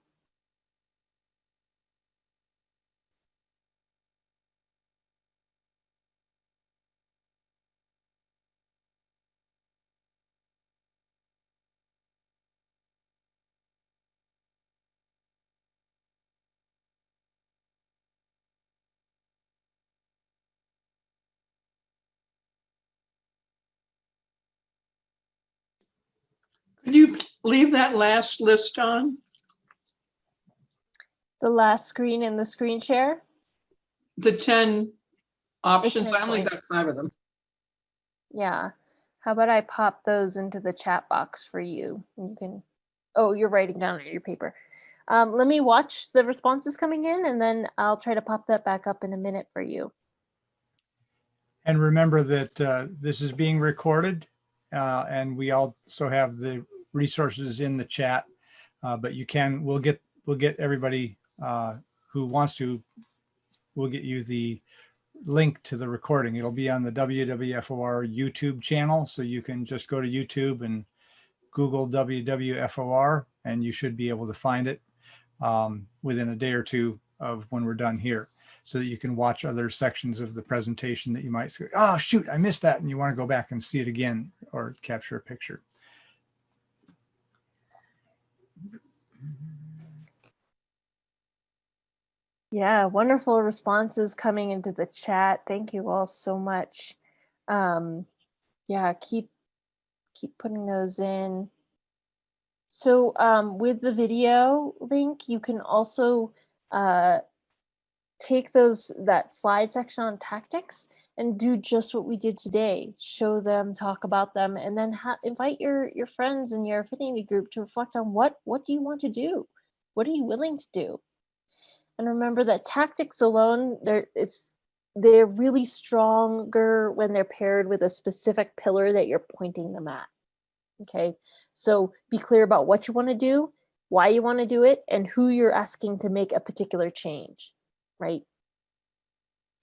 Could you leave that last list on? The last screen in the screen share? The 10 options. 10 I only got points. 5 of them. Yeah. How about I pop those into the chat box for you? You can, oh, you're writing down on your paper. Let me watch the responses coming in and then I'll try to pop that back up in a minute for you. And remember that this is being recorded and we also have the resources in the chat, but we'll get everybody who wants to, we'll get you the link to the recording. It'll be on the WWFOR YouTube channel. So you can just go to YouTube and Google WWFOR and you should be able to find it within a day or two of when we're done here, so that you can watch other sections of the presentation that you might say, oh, shoot, I missed that. And you want to go back and see it again or capture a picture. Yeah, wonderful responses coming into the chat. Thank you all so much. Yeah, keep putting those in. So with the video link, you can also take that slide section on tactics and do just what we did today. Show them, talk about them, and then invite your friends in your affinity group to reflect on what do you want to do? What are you willing to do? And remember that tactics alone, they're really stronger when they're paired with a specific pillar that you're pointing them at. Okay, so be clear about what you want to do, why you want to do it, and who you're asking to make a particular change, right?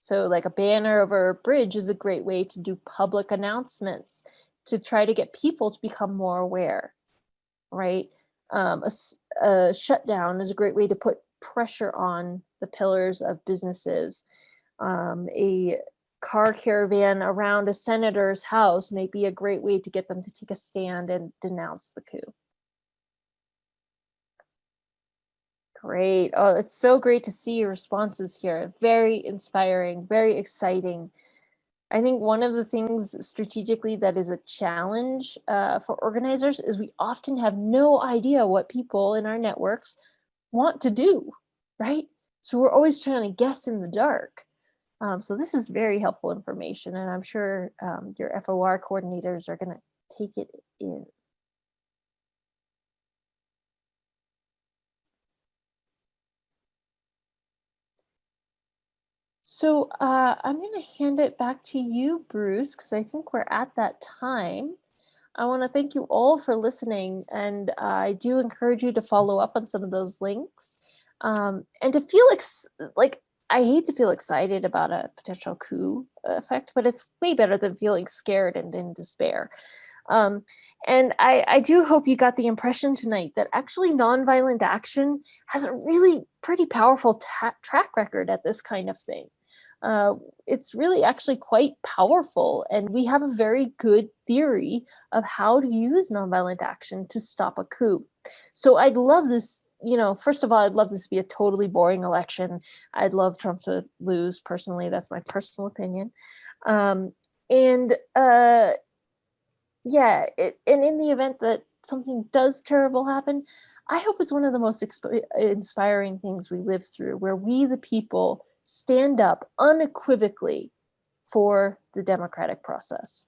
So like a banner over a bridge is a great way to do public announcements to try to get people to become more aware, right? A shutdown is a great way to put pressure on the pillars of businesses. A car caravan around a senator's house may be a great way to get them to take a stand and denounce the coup. Great. Oh, it's so great to see your responses here. Very inspiring, very exciting. I think one of the things strategically that is a challenge for organizers is we often have no idea what people in our networks want to do, right? So we're always trying to guess in the dark. So this is very helpful information, and I'm sure your FOR coordinators are going to take it in. So I'm going to hand it back to you, Bruce, because I think we're at that time. I want to thank you all for listening, and I do encourage you to follow up on some of those links and to feel like I hate to feel excited about a potential coup effect, but it's way better than feeling scared and in despair. And I do hope you got the impression tonight that actually nonviolent action has a really pretty powerful track record at this kind of thing. It's really actually quite powerful, and we have a very good theory of how to use nonviolent action to stop a coup. So I'd love this, first of all, I'd love this to be a totally boring election. I'd love Trump to lose personally. That's my personal opinion. And in the event that something does terrible happen, I hope it's one of the most inspiring things we live through, where we, the people, stand up unequivocally for the democratic process.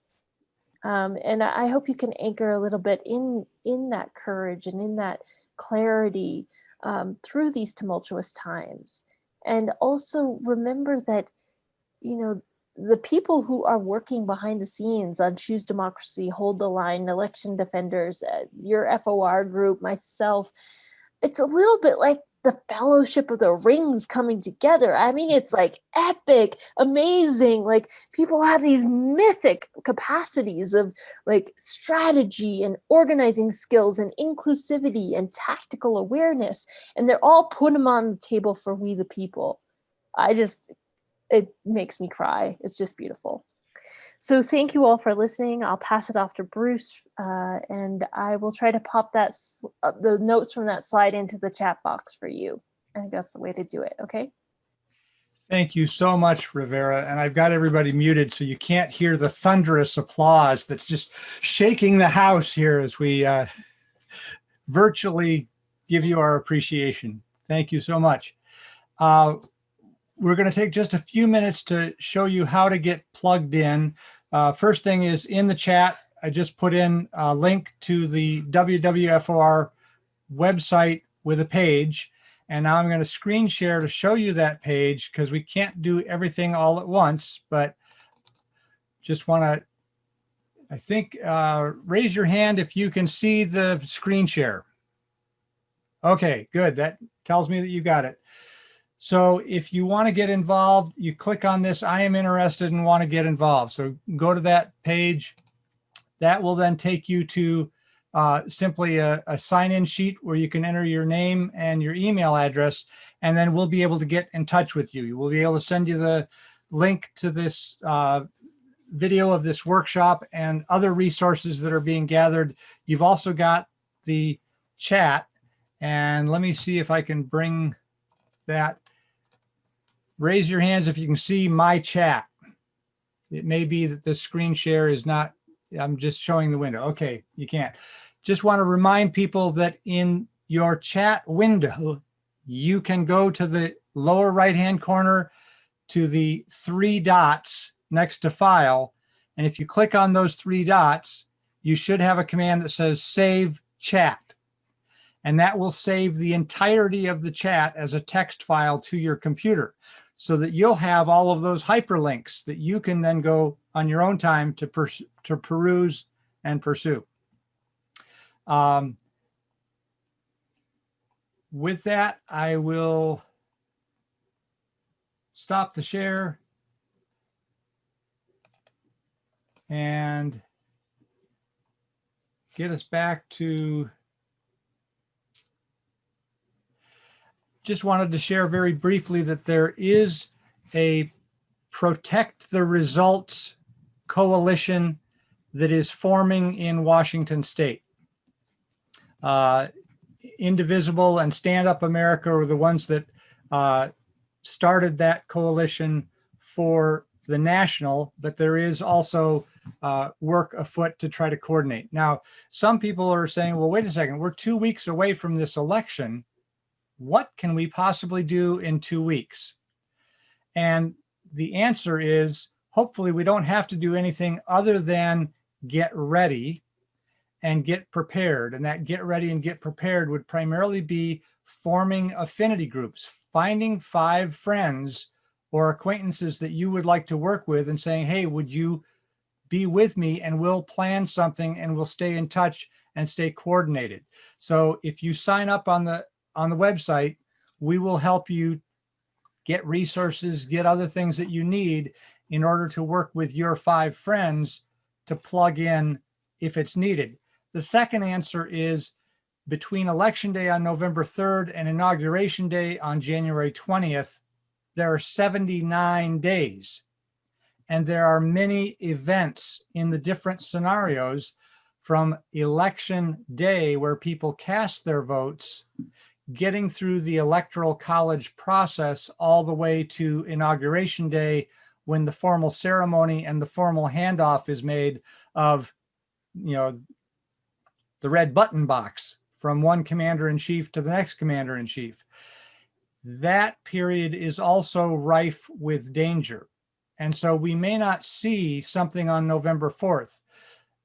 And I hope you can anchor a little bit in that courage and in that clarity through these tumultuous times. And also remember that, the people who are working behind the scenes on Choose Democracy, Hold the Line, Election Defenders, your FOR group, myself, it's a little bit like the Fellowship of the Rings coming together. I mean, it's like epic, amazing. Like people have these mythic capacities of like strategy and organizing skills and inclusivity and tactical awareness. And they're all put them on the table for we the people. It makes me cry. It's just beautiful. So thank you all for listening. I'll pass it off to Bruce, and I will try to pop the notes from that slide into the chat box for you. I think that's the way to do it. Okay. Thank you so much, Rivera. And I've got everybody muted so you can't hear the thunderous applause that's just shaking the house here as we virtually give you our appreciation. Thank you so much. We're going to take just a few minutes to show you how to get plugged in. First thing is in the chat, I just put in a link to the WWFOR website with a page. And now I'm going to screen share to show you that page because we can't do everything all at once, but just want to, I think, raise your hand if you can see the screen share. Okay, good. That tells me that you got it. So if you want to get involved, you click on this, I am interested and want to get involved. So go to that page. That will then take you to simply a sign-in sheet where you can enter your name and your email address, and then we'll be able to get in touch with you. We'll be able to send you the link to this video of this workshop and other resources that are being gathered. You've also got the chat, and let me see if I can bring that. Raise your hands if you can see my chat. It may be that the screen share is not, I'm just showing the window. Okay, you can't. Just want to remind people that in your chat window, you can go to the lower right-hand corner to the 3 dots next to file. And if you click on those 3 dots, you should have a command that says save chat. And that will save the entirety of the chat as a text file to your computer, so that you'll have all of those hyperlinks that you can then go on your own time to peruse and pursue. With that, I will stop the share and get us back to, just wanted to share very briefly that there is a Protect the Results coalition that is forming in Washington State. Indivisible and Stand Up America are the ones that started that coalition for the national, but there is also work afoot to try to coordinate. Now, some people are saying, well, wait a second, we're 2 weeks away from this election. What can we possibly do in 2 weeks? And the answer is, hopefully we don't have to do anything other than get ready and get prepared. And that get ready and get prepared would primarily be forming affinity groups, finding 5 friends or acquaintances that you would like to work with and saying, hey, would you be with me, and we'll plan something and we'll stay in touch and stay coordinated. So if you sign up on the website, we will help you get resources, get other things that you need in order to work with your 5 friends to plug in if it's needed. The second answer is, between Election Day on November 3rd and Inauguration Day on January 20th, there are 79 days. And there are many events in the different scenarios, from Election Day, where people cast their votes, getting through the Electoral College process, all the way to Inauguration Day, when the formal ceremony and the formal handoff is made of, you know, the red button box from one commander-in-chief to the next commander-in-chief. That period is also rife with danger. And so we may not see something on November 4th.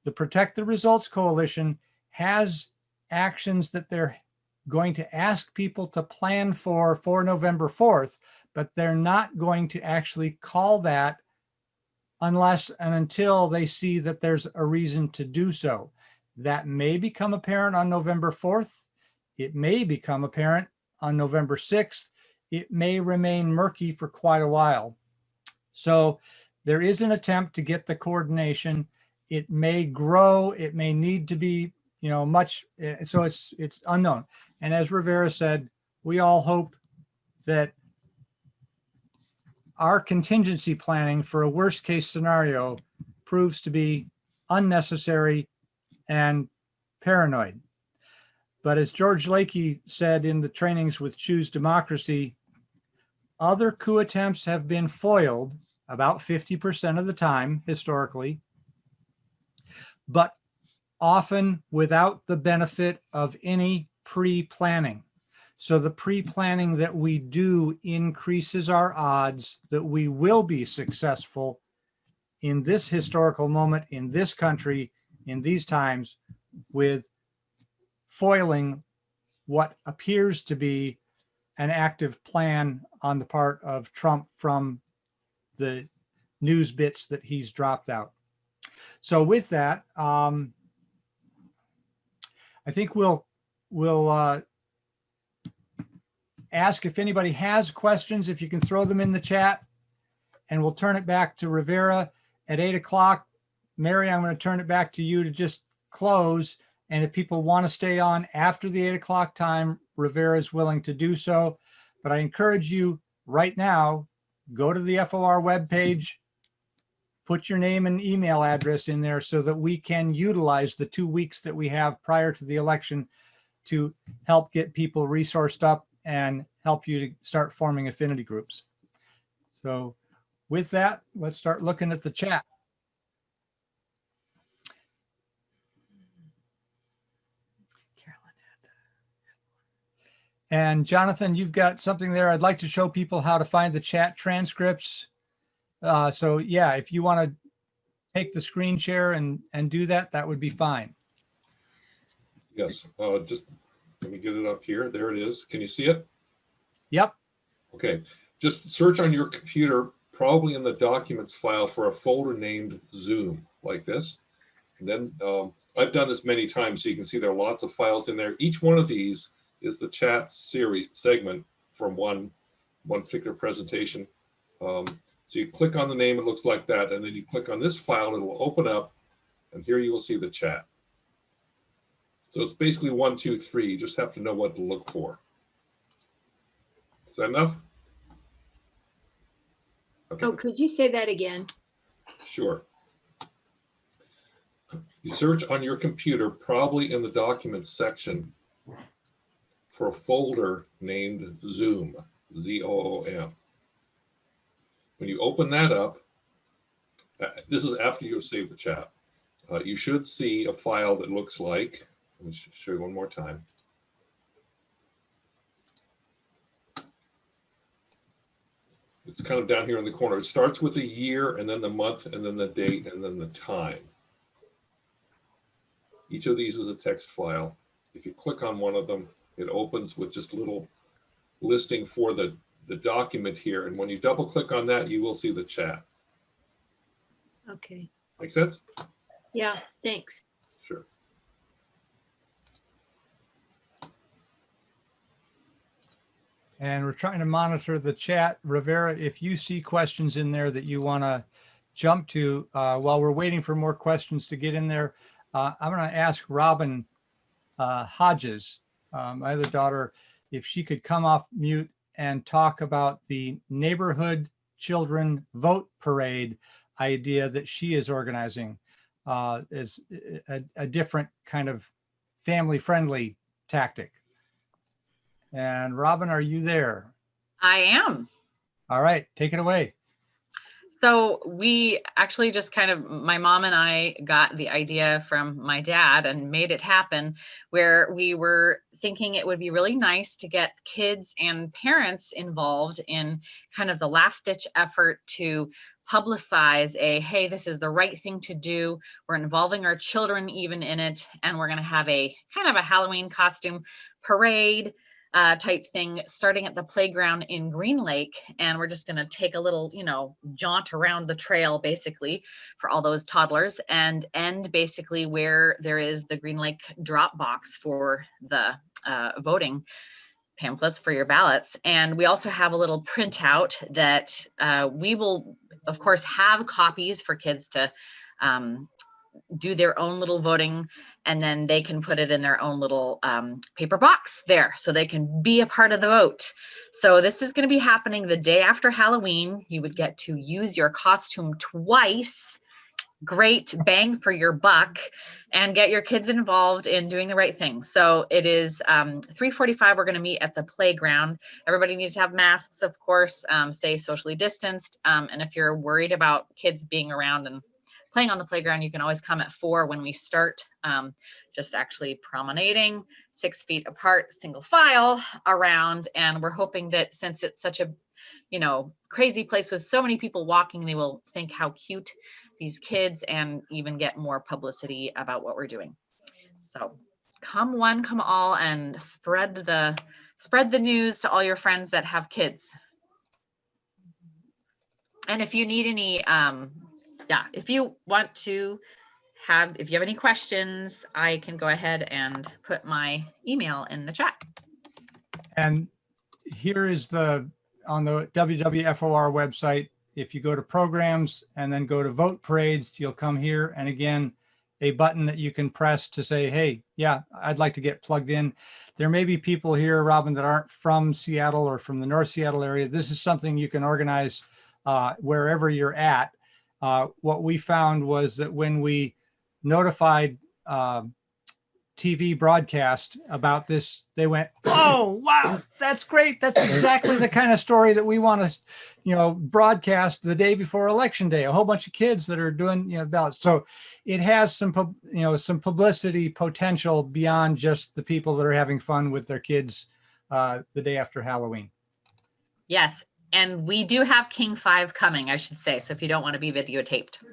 The Protect the Results Coalition has actions that they're going to ask people to plan for November 4th, but they're not going to actually call that unless and until they see that there's a reason to do so. That may become apparent on November 4th. It may become apparent on November 6th. It may remain murky for quite a while. So there is an attempt to get the coordination. It may grow. It may need to be, you know, much. So it's unknown. And as Rivera said, we all hope that our contingency planning for a worst case scenario proves to be unnecessary and paranoid. But as George Lakey said in the trainings with Choose Democracy, other coup attempts have been foiled about 50% of the time historically, but often without the benefit of any pre-planning. So the pre-planning that we do increases our odds that we will be successful in this historical moment, in this country, in these times, with foiling what appears to be an active plan on the part of Trump from the news bits that he's dropped out. So with that, I think we'll ask if anybody has questions, if you can throw them in the chat, and we'll turn it back to Rivera at 8 o'clock. Mary, I'm going to turn it back to you to just close. And if people want to stay on after the 8 o'clock time, Rivera is willing to do so. But I encourage you right now, go to the FOR webpage, put your name and email address in there so that we can utilize the 2 weeks that we have prior to the election to help get people resourced up and help you to start forming affinity groups. So with that, let's start looking at the chat. And Jonathan, you've got something there. I'd like to show people how to find the chat transcripts. So yeah, if you want to take the screen share and do that, that would be fine. Yes, just let me get it up here. There it is. Can you see it? Yep. Okay, just search on your computer, probably in the documents file, for a folder named Zoom, like this. And then I've done this many times, so you can see there are lots of files in there. Each one of these is the chat series segment from one particular presentation. So So you click on the name, it looks like that, and then you click on this file, it will open up, and here you will see the chat. So it's basically 1, 2, 3. You just have to know what to look for. Is that enough? Okay. Oh, could you say that again? Sure. You search on your computer, probably in the documents section, for a folder named Zoom, Z-O-O-M. When you open that up, this is after you have saved the chat. You should see a file that looks like, let me show you one more time. It's kind of down here in the corner. It starts with a year, and then the month, and then the date, and then the time. Each of these is a text file. If you click on one of them, it opens with just a little listing for the document here. And when you double click on that, you will see the chat. Okay. Make sense? Yeah, thanks. Sure. And we're trying to monitor the chat. Rivera, if you see questions in there that you want to jump to while we're waiting for more questions to get in there, I'm going to ask Robin Hodges, my other daughter, if she could come off mute and talk about the neighborhood children vote parade idea that she is organizing as a different kind of family-friendly tactic. And Robin, are you there? I am. All right, take it away. So we actually just kind of, my mom and I got the idea from my dad and made it happen, where we were thinking it would be really nice to get kids and parents involved in kind of the last ditch effort to publicize hey, this is the right thing to do. We're involving our children even in it. And we're going to have a kind of a Halloween costume parade type thing starting at the playground in Green Lake. And we're just going to take a little, jaunt around the trail basically for all those toddlers and end basically where there is the Green Lake drop box for the voting pamphlets for your ballots. And we also have a little printout that we will, of course, have copies for kids to do their own little voting, and then they can put it in their own little paper box there so they can be a part of the vote. So this is going to be happening the day after Halloween. You would get to use your costume twice. Great bang for your buck, and get your kids involved in doing the right thing. So it is 3:45. We're going to meet at the playground. Everybody needs to have masks, of course, stay socially distanced. And if you're worried about kids being around and playing on the playground, you can always come at 4 when we start, just actually promenading 6 feet apart, single file around. And we're hoping that since it's such a, crazy place with so many people walking, they will think how cute these kids and even get more publicity about what we're doing. So come one, come all, and spread the news to all your friends that have kids. And if you need any, if you have any questions, I can go ahead and put my email in the chat. And here is on the WWFOR website, if you go to programs and then go to vote parades, you'll come here. And again, a button that you can press to say, hey, yeah, I'd like to get plugged in. There may be people here, Robin, that aren't from Seattle or from the North Seattle area. This is something you can organize wherever you're at. What we found was that when we notified TV broadcast about this, they went, oh, wow, that's great. That's exactly the kind of story that we want to, broadcast the day before election day, a whole bunch of kids that are doing, ballots. So it has some publicity potential beyond just the people that are having fun with their kids the day after Halloween. Yes. And we do have King 5 coming, I should say. So if you don't want to be videotaped,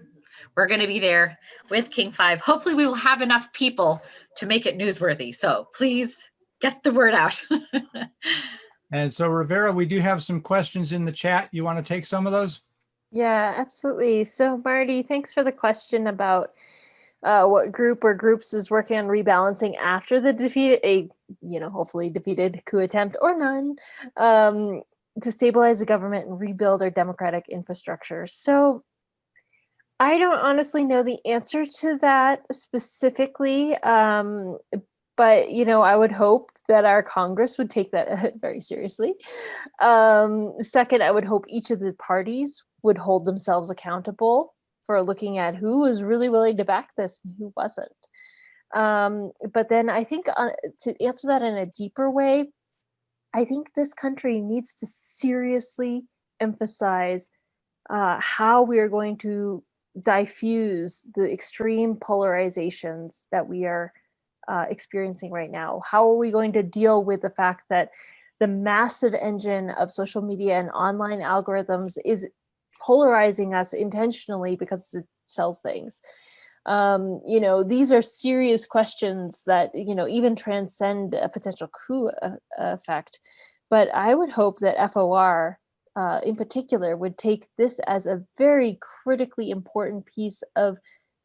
we're going to be there with King 5. Hopefully we will have enough people to make it newsworthy. So please get the word out. And so Rivera, we do have some questions in the chat. You want to take some of those? Yeah, absolutely. So Marty, thanks for the question about what group or groups is working on rebalancing after the hopefully defeated coup attempt or none. to stabilize the government and rebuild our democratic infrastructure. So I don't honestly know the answer to that specifically, but I would hope that our Congress would take that very seriously. Second, I would hope each of the parties would hold themselves accountable for looking at who was really willing to back this and who wasn't. But then I think to answer that in a deeper way, I think this country needs to seriously emphasize how we are going to diffuse the extreme polarizations that we are experiencing right now. How are we going to deal with the fact that the massive engine of social media and online algorithms is polarizing us intentionally because it sells things? These are serious questions that even transcend a potential coup effect. But I would hope that FOR in particular would take this as a very critically important piece of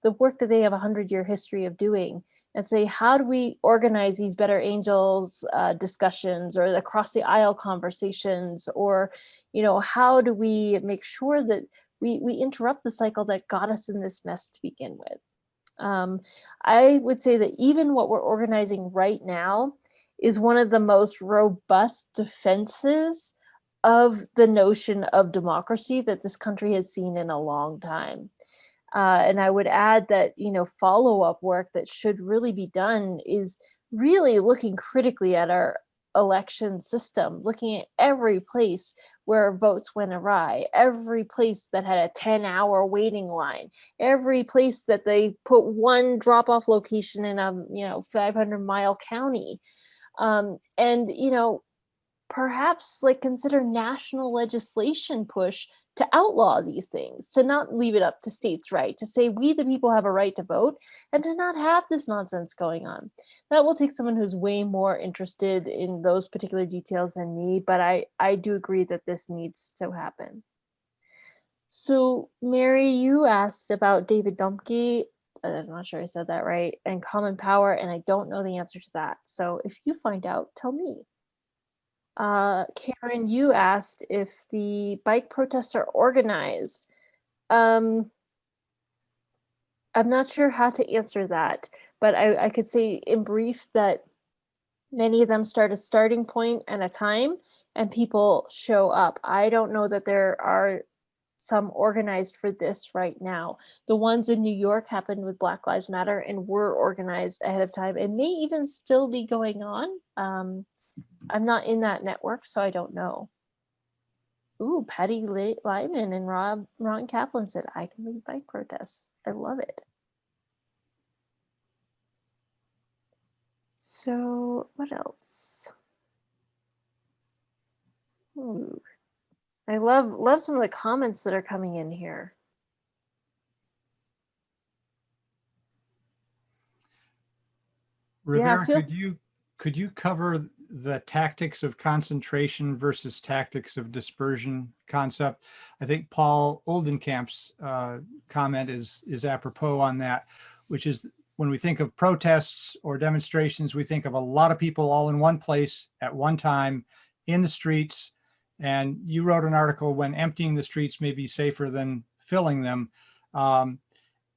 the work that they have a 100-year history of doing, and say, how do we organize these better angels discussions or across the aisle conversations, or how do we make sure that we interrupt the cycle that got us in this mess to begin with? I would say that even what we're organizing right now is one of the most robust defenses of the notion of democracy that this country has seen in a long time. And I would add that, follow-up work that should really be done is really looking critically at our election system, looking at every place where votes went awry, every place that had a 10-hour waiting line, every place that they put one drop-off location in a 500-mile county. And perhaps consider national legislation push to outlaw these things, to not leave it up to states' right, to say we the people have a right to vote, and to not have this nonsense going on. That will take someone who's way more interested in those particular details than me, but I do agree that this needs to happen. So Mary, you asked about David Dumke, I'm not sure I said that right, and Common Power, and I don't know the answer to that. So if you find out, tell me. Karen, you asked if the bike protests are organized. I'm not sure how to answer that, but I could say in brief that many of them start a starting point and a time, and people show up. I don't know that there are some organized for this right now. The ones in New York happened with Black Lives Matter and were organized ahead of time and may even still be going on. I'm not in that network, so I don't know. Ooh, Patty Lyman and Ron Kaplan said, I can lead bike protests. I love it. So what else? Ooh. I love some of the comments that are coming in here. Rivera, Yeah, could you cover the tactics of concentration versus tactics of dispersion concept? I think Paul Oldenkamp's comment is apropos on that, which is when we think of protests or demonstrations, we think of a lot of people all in one place at one time in the streets. And you wrote an article, when emptying the streets may be safer than filling them.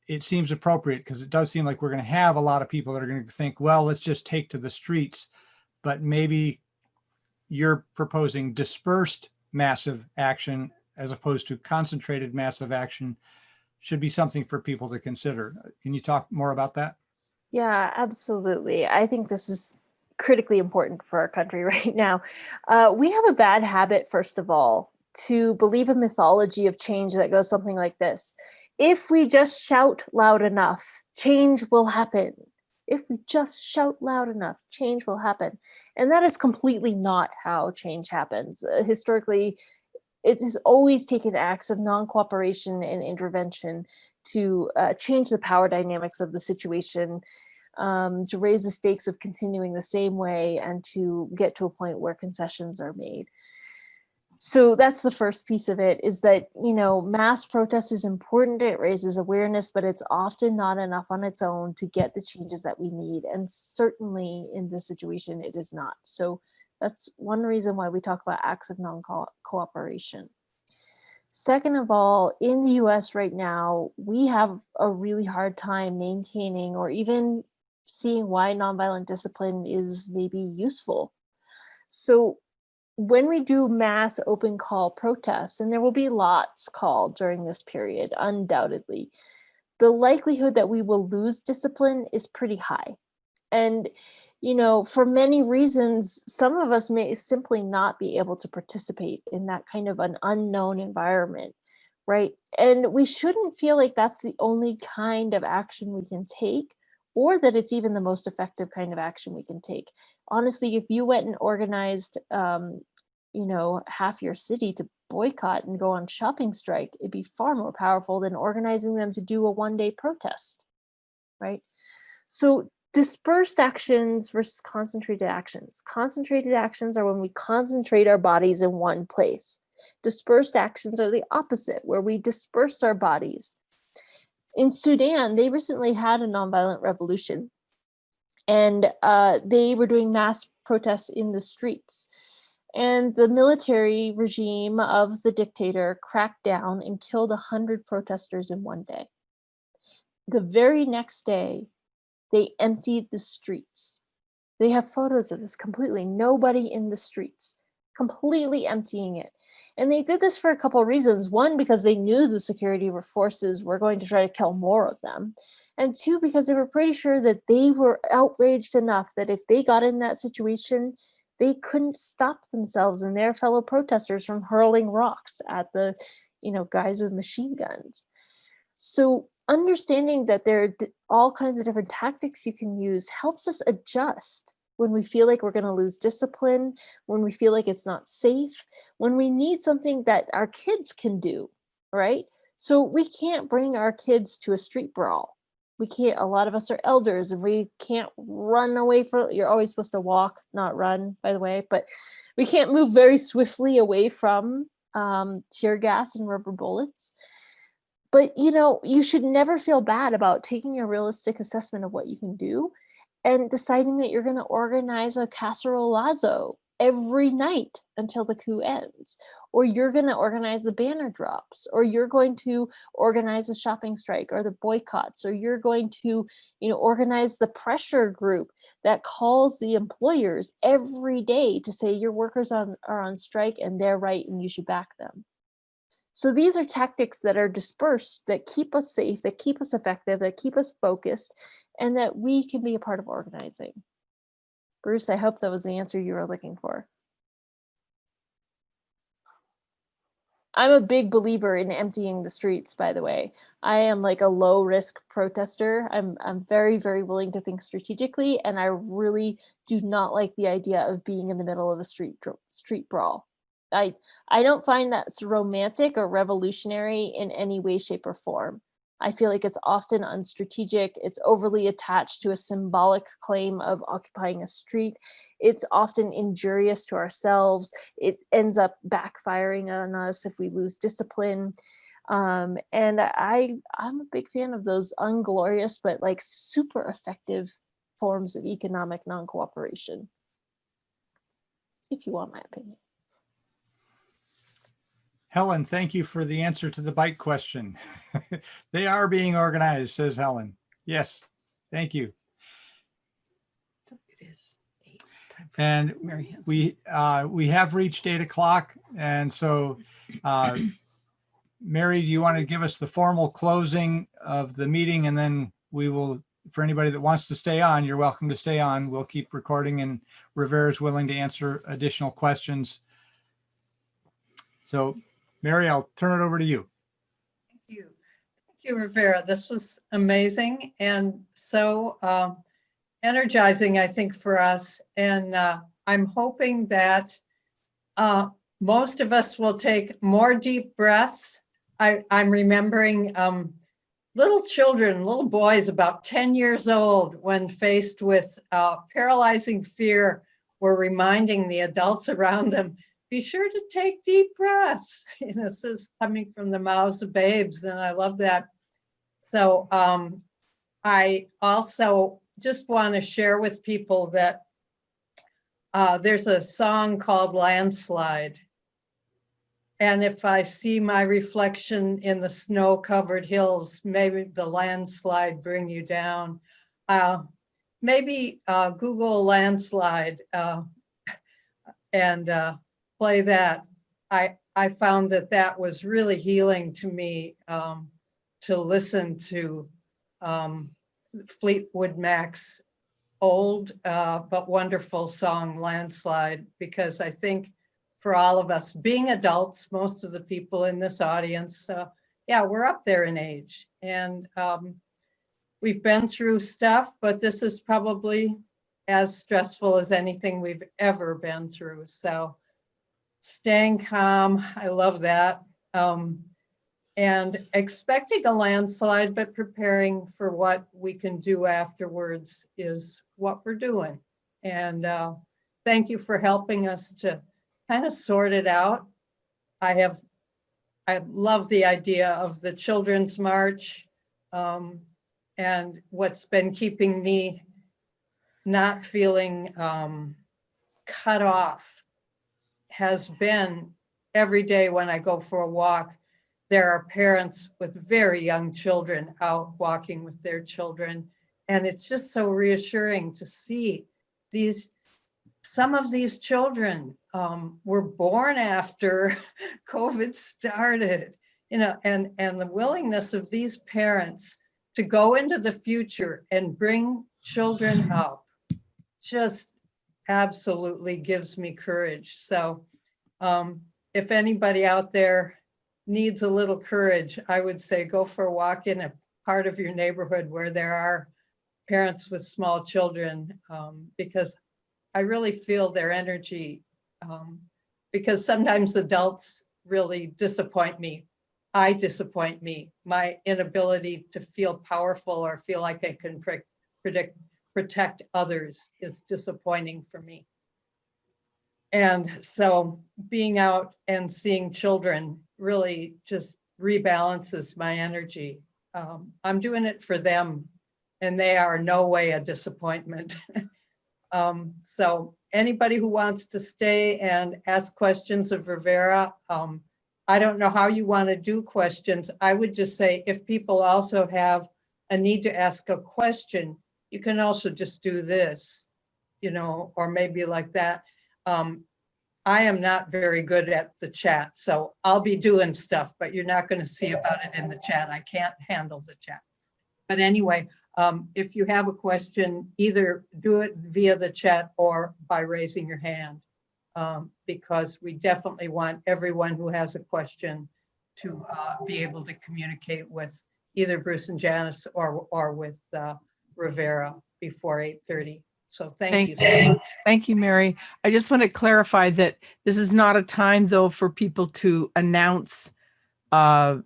It seems appropriate because it does seem like we're going to have a lot of people that are going to think, well, let's just take to the streets. But maybe you're proposing dispersed massive action as opposed to concentrated massive action should be something for people to consider. Can you talk more about that? Yeah, absolutely. I think this is critically important for our country right now. We have a bad habit, first of all, to believe a mythology of change that goes something like this. If we just shout loud enough, change will happen. If we just shout loud enough, change will happen. And that is completely not how change happens. Historically, it has always taken acts of non-cooperation and intervention to change the power dynamics of the situation, to raise the stakes of continuing the same way, and to get to a point where concessions are made. So that's the first piece of it, is that, mass protest is important. It raises awareness, but it's often not enough on its own to get the changes that we need. And certainly in this situation, it is not. So That's one reason why we talk about acts of non-cooperation. Second of all, in the US right now, we have a really hard time maintaining or even seeing why nonviolent discipline is maybe useful. So when we do mass open call protests, and there will be lots called during this period, undoubtedly, the likelihood that we will lose discipline is pretty high. And, you know, for many reasons, some of us may simply not be able to participate in that kind of an unknown environment, right? And we shouldn't feel like that's the only kind of action we can take, or that it's even the most effective kind of action we can take. Honestly, if you went and organized, you know, half your city to boycott and go on shopping strike, it'd be far more powerful than organizing them to do a one-day protest, right? So dispersed actions versus concentrated actions. Concentrated actions are when we concentrate our bodies in one place. Dispersed actions are the opposite, where we disperse our bodies. In Sudan, they recently had a nonviolent revolution, and they were doing mass protests in the streets. And the military regime of the dictator cracked down and killed 100 protesters in one day. The very next day, they emptied the streets. They have photos of this completely, nobody in the streets, completely emptying it. And they did this for a couple of reasons. One, because they knew the security forces were going to try to kill more of them. And two, because they were pretty sure that they were outraged enough that if they got in that situation, they couldn't stop themselves and their fellow protesters from hurling rocks at the, you know, guys with machine guns. So understanding that there are all kinds of different tactics you can use helps us adjust when we feel like we're going to lose discipline, when we feel like it's not safe, when we need something that our kids can do, right? So we can't bring our kids to a street brawl. We can't, a lot of us are elders and we can't run away from, you're always supposed to walk, not run, by the way, but we can't move very swiftly away from tear gas and rubber bullets. But, you know, you should never feel bad about taking a realistic assessment of what you can do and deciding that you're going to organize a cacerolazo every night until the coup ends, or you're going to organize the banner drops, or you're going to organize the shopping strike or the boycotts, or you're going to, you know, organize the pressure group that calls the employers every day to say your workers are on strike and they're right and you should back them. So these are tactics that are dispersed, that keep us safe, that keep us effective, that keep us focused, and that we can be a part of organizing. Bruce, I hope that was the answer you were looking for. I'm a big believer in emptying the streets, by the way. I am like a low risk protester. I'm very, very willing to think strategically, and I really do not like the idea of being in the middle of a street brawl. I don't find that's romantic or revolutionary in any way, shape, or form. I feel like it's often unstrategic. It's overly attached to a symbolic claim of occupying a street. It's often injurious to ourselves. It ends up backfiring on us if we lose discipline. And I'm a big fan of those unglorious but like super effective forms of economic non-cooperation, if you want my opinion. Helen, thank you for the answer to the bike question. They are being organized, says Helen. Yes, thank you. It is 8 time for And Mary Hanson. we have reached 8 o'clock. And so, Mary, do you want to give us the formal closing of the meeting? And then we will, for anybody that wants to stay on, you're welcome to stay on. We'll keep recording and Rivera is willing to answer additional questions. So, Mary, I'll turn it over to you. Thank you. Thank you, Rivera. This was amazing and so energizing, I think, for us. And I'm hoping that most of us will take more deep breaths. I'm remembering little children, little boys about 10 years old, when faced with paralyzing fear, were reminding the adults around them, be sure to take deep breaths. You know, this is coming from the mouths of babes, and I love that. So I also just want to share with people that there's a song called Landslide. And if I see my reflection in the snow-covered hills, maybe the landslide bring you down. Maybe Google landslide and play that. I found that that was really healing to me, to listen to Fleetwood Mac's old but wonderful song Landslide, because I think for all of us being adults, most of the people in this audience, yeah, we're up there in age, and we've been through stuff, but this is probably as stressful as anything we've ever been through. So staying calm, I love that. And expecting a landslide, but preparing for what we can do afterwards is what we're doing. And thank you for helping us to kind of sort it out. I love the idea of the Children's March, and what's been keeping me not feeling cut off has been every day when I go for a walk, there are parents with very young children out walking with their children. And it's just so reassuring to see some of these children were born after COVID started, and the willingness of these parents to go into the future and bring children up just absolutely gives me courage. So if anybody out there needs a little courage, I would say go for a walk in a part of your neighborhood where there are parents with small children, because I really feel their energy, because sometimes adults really disappoint me. I disappoint me. My inability to feel powerful or feel like I can protect others is disappointing for me. And so being out and seeing children really just rebalances my energy. I'm doing it for them, and they are no way a disappointment. So anybody who wants to stay and ask questions of Rivera, I don't know how you want to do questions. I would just say if people also have a need to ask a question, you can also just do this, or maybe like that. I am not very good at the chat, so I'll be doing stuff, but you're not going to see about it in the chat. I can't handle the chat. But anyway, if you have a question, either do it via the chat or by raising your hand, because we definitely want everyone who has a question to be able to communicate with either Bruce and Janice or with Rivera before 8:30. So thank you so much. Thank you, Mary. I just want to clarify that this is not a time, though, for people to announce their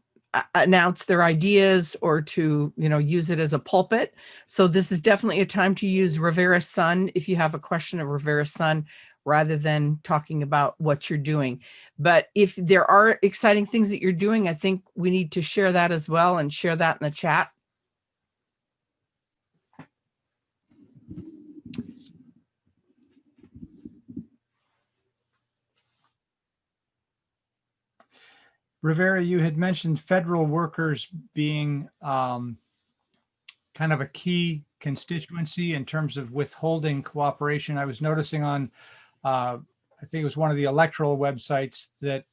ideas or to, use it as a pulpit. So this is definitely a time to use Rivera Sun if you have a question of Rivera Sun, rather than talking about what you're doing. But if there are exciting things that you're doing, I think we need to share that as well and share that in the chat. Rivera, you had mentioned federal workers being kind of a key constituency in terms of withholding cooperation. I was noticing on, I think it was one of the electoral websites, that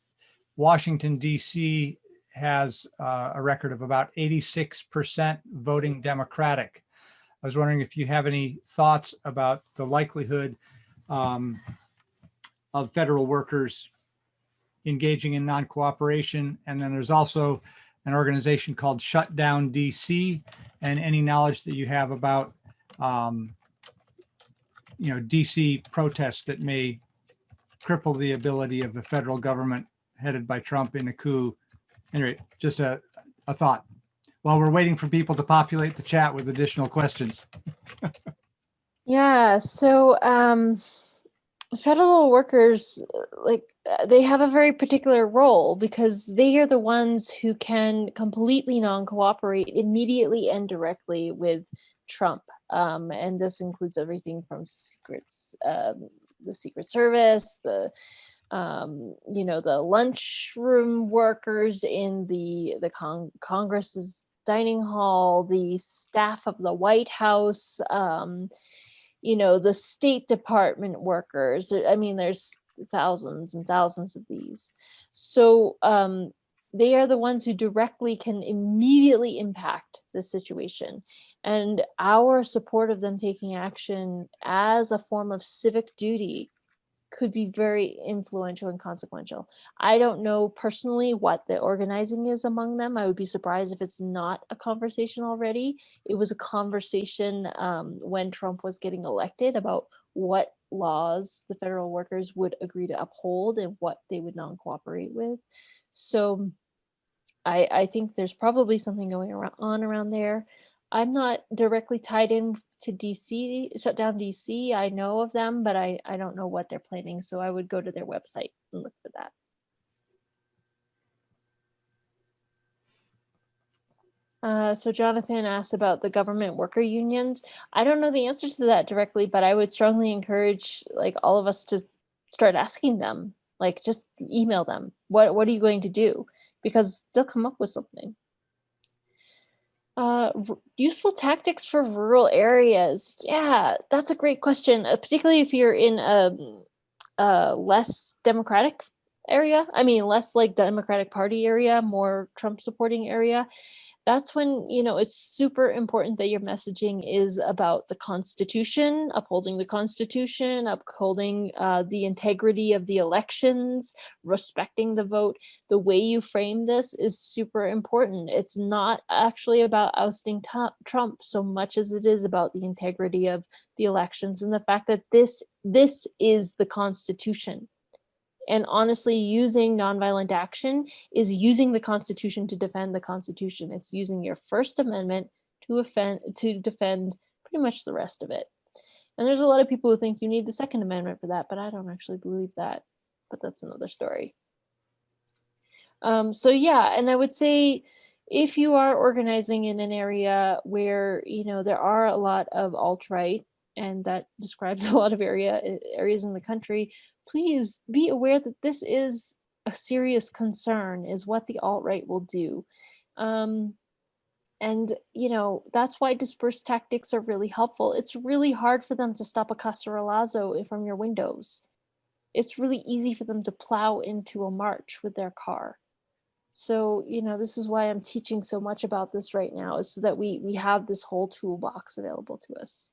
Washington, D.C. has a record of about 86% voting Democratic. I was wondering if you have any thoughts about the likelihood of federal workers engaging in non-cooperation. And then there's also an organization called Shut Down DC, and any knowledge that you have about DC protests that may cripple the ability of the federal government headed by Trump in a coup. Anyway, just a thought while we're waiting for people to populate the chat with additional questions. Yeah, so federal workers, they have a very particular role because they are the ones who can completely non-cooperate immediately and directly with Trump. And this includes everything from secrets, the Secret Service, the you know, the lunchroom workers in the Congress's dining hall, the staff of the White House, you know, the State Department workers. I mean, there's thousands and thousands of these. So they are the ones who directly can immediately impact the situation. And our support of them taking action as a form of civic duty could be very influential and consequential. I don't know personally what the organizing is among them. I would be surprised if it's not a conversation already. It was a conversation when Trump was getting elected about what laws the federal workers would agree to uphold and what they would not cooperate with. So I think there's probably something going on around there. I'm not directly tied in to DC, shut down DC. I know of them, but I don't know what they're planning. So I would go to their website and look for that. So Jonathan asked about the government worker unions. I don't know the answer to that directly, but I would strongly encourage like all of us to start asking them, like just email them. What are you going to do? Because they'll come up with something. Useful tactics for rural areas. Yeah, that's a great question, particularly if you're in a less democratic area. I mean, less like Democratic Party area, more Trump supporting area. That's when, you know, it's super important that your messaging is about the Constitution, upholding the Constitution, upholding the integrity of the elections, respecting the vote. The way you frame this is super important. It's not actually about ousting Trump so much as it is about the integrity of the elections and the fact that this is the Constitution. And honestly, using nonviolent action is using the Constitution to defend the Constitution. It's using your First Amendment to defend pretty much the rest of it. And there's a lot of people who think you need the Second Amendment for that, but I don't actually believe that. But that's another story. So yeah, and I would say if you are organizing in an area where, you know, there are a lot of alt-right, and that describes a lot of areas in the country, please be aware that this is a serious concern, is what the alt-right will do. And, you know, that's why dispersed tactics are really helpful. It's really hard for them to stop a Cacerolazo from your windows. It's really easy for them to plow into a march with their car. So, you know, this is why I'm teaching so much about this right now, is so that we have this whole toolbox available to us.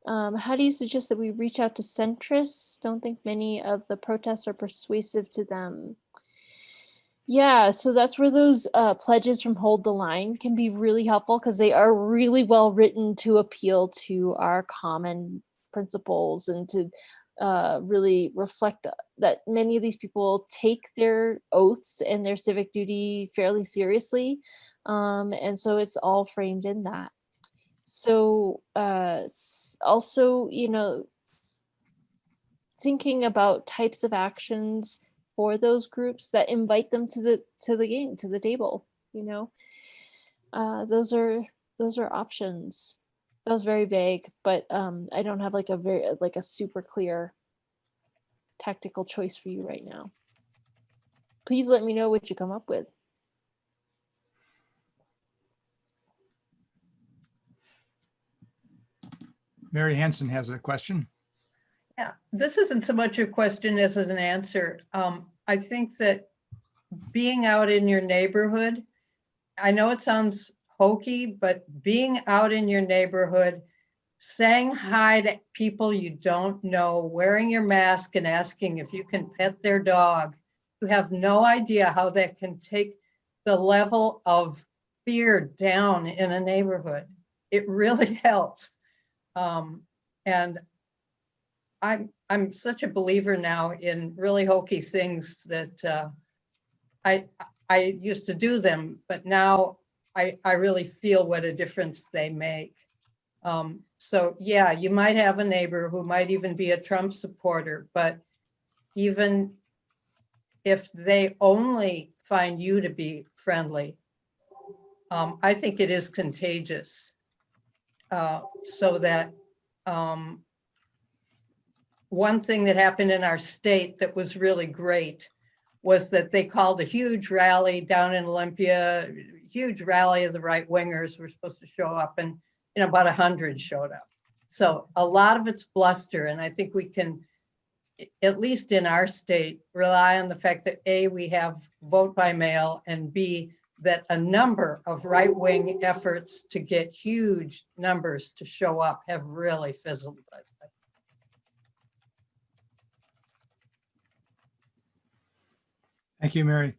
How do you suggest that we reach out to centrists? Don't think many of the protests are persuasive to them. Yeah, so that's where those pledges from Hold the Line can be really helpful, because they are really well written to appeal to our common principles and to really reflect that many of these people take their oaths and their civic duty fairly seriously. And so it's all framed in that. So also, you know, thinking about types of actions for those groups that invite them to the game, to the table, you know, those are options. That was very vague, but I don't have like a super clear tactical choice for you right now. Please let me know what you come up with. Mary Hansen has a question. Yeah, this isn't so much a question as an answer. I think that being out in your neighborhood, I know it sounds hokey, but being out in your neighborhood, saying hi to people you don't know, wearing your mask and asking if you can pet their dog, you have no idea how that can take the level of fear down in a neighborhood. It really helps. And I'm such a believer now in really hokey things that I used to do them, but now I really feel what a difference they make. So yeah, you might have a neighbor who might even be a Trump supporter, but even if they only find you to be friendly, I think it is contagious. so that one thing that happened in our state that was really great was that they called a huge rally down in Olympia, huge rally of the right wingers were supposed to show up, and about 100 showed up. So a lot of it's bluster, and I think we can, at least in our state, rely on the fact that A, we have vote by mail, and B, that a number of right-wing efforts to get huge numbers to show up have really fizzled. Thank you, Mary.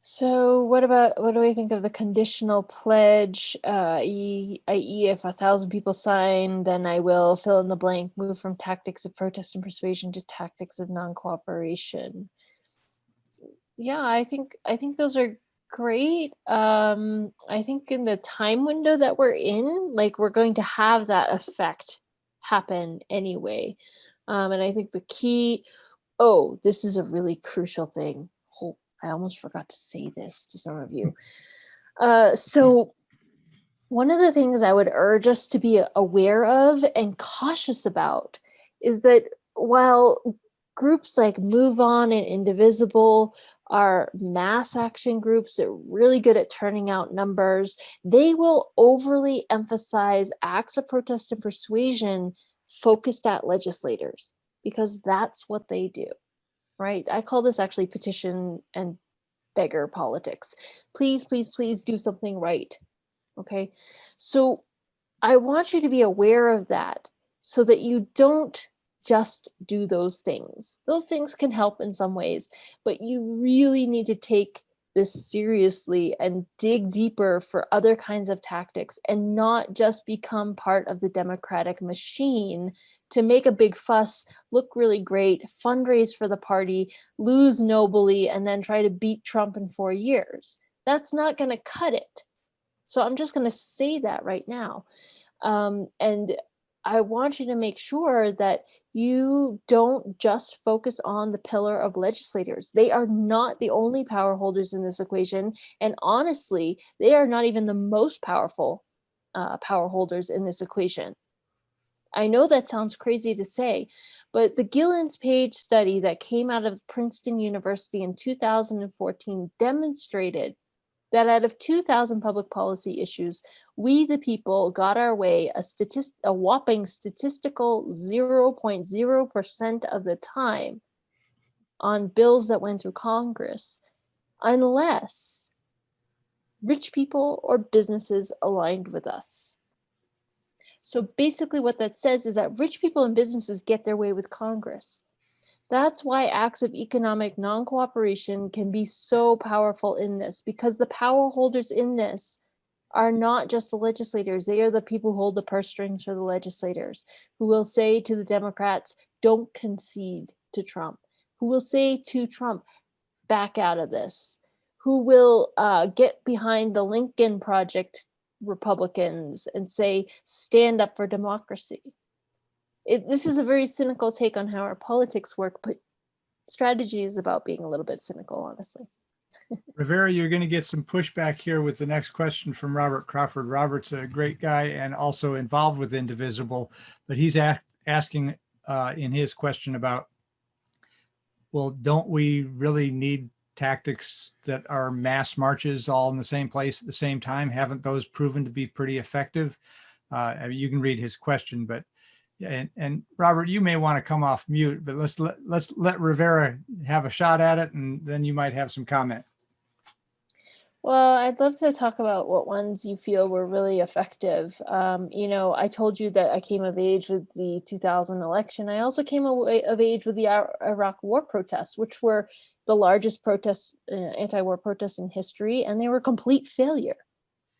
So what do we think of the conditional pledge, i.e. if 1,000 people sign, then I will fill in the blank, move from tactics of protest and persuasion to tactics of non-cooperation. Yeah, I think those are great. I think in the time window that we're in, like, we're going to have that effect happen anyway. And I think the key, this is a really crucial thing. Oh, I almost forgot to say this to some of you. So one of the things I would urge us to be aware of and cautious about is that while groups like Move On and Indivisible are mass action groups that are really good at turning out numbers, they will overly emphasize acts of protest and persuasion focused at legislators, because that's what they do, right? I call this actually petition and beggar politics. Please, please, please do something right. Okay, so I want you to be aware of that so that you don't just do those things. Those things can help in some ways, but you really need to take this seriously and dig deeper for other kinds of tactics, and not just become part of the Democratic machine to make a big fuss, look really great, fundraise for the party, lose nobly, and then try to beat Trump in 4 years. That's not going to cut it. So I'm just going to say that right now. And I want you to make sure that you don't just focus on the pillar of legislators. They are not the only power holders in this equation. And honestly, they are not even the most powerful power holders in this equation. I know that sounds crazy to say, but the Gillens Page study that came out of Princeton University in 2014 demonstrated that out of 2,000 public policy issues, we the people got our way a whopping statistical 0.0% of the time on bills that went through Congress, unless rich people or businesses aligned with us. So basically what that says is that rich people and businesses get their way with Congress. That's why acts of economic non-cooperation can be so powerful in this, because the power holders in this are not just the legislators. They are the people who hold the purse strings for the legislators, who will say to the Democrats, don't concede to Trump, who will say to Trump, back out of this, who will get behind the Lincoln Project Republicans and say, stand up for democracy. This is a very cynical take on how our politics work, but strategy is about being a little bit cynical, honestly. Rivera, you're going to get some pushback here with the next question from Robert Crawford. Robert's a great guy and also involved with Indivisible, but he's asking in his question about, well, don't we really need tactics that are mass marches all in the same place at the same time? Haven't those proven to be pretty effective? I mean, you can read his question, but and Robert, you may want to come off mute, but let's let Rivera have a shot at it, and then you might have some comment. Well, I'd love to talk about what ones you feel were really effective. I told you that I came of age with the 2000 election. I also came of age with the Iraq war protests, which were the largest protests, anti-war protests in history, and they were a complete failure.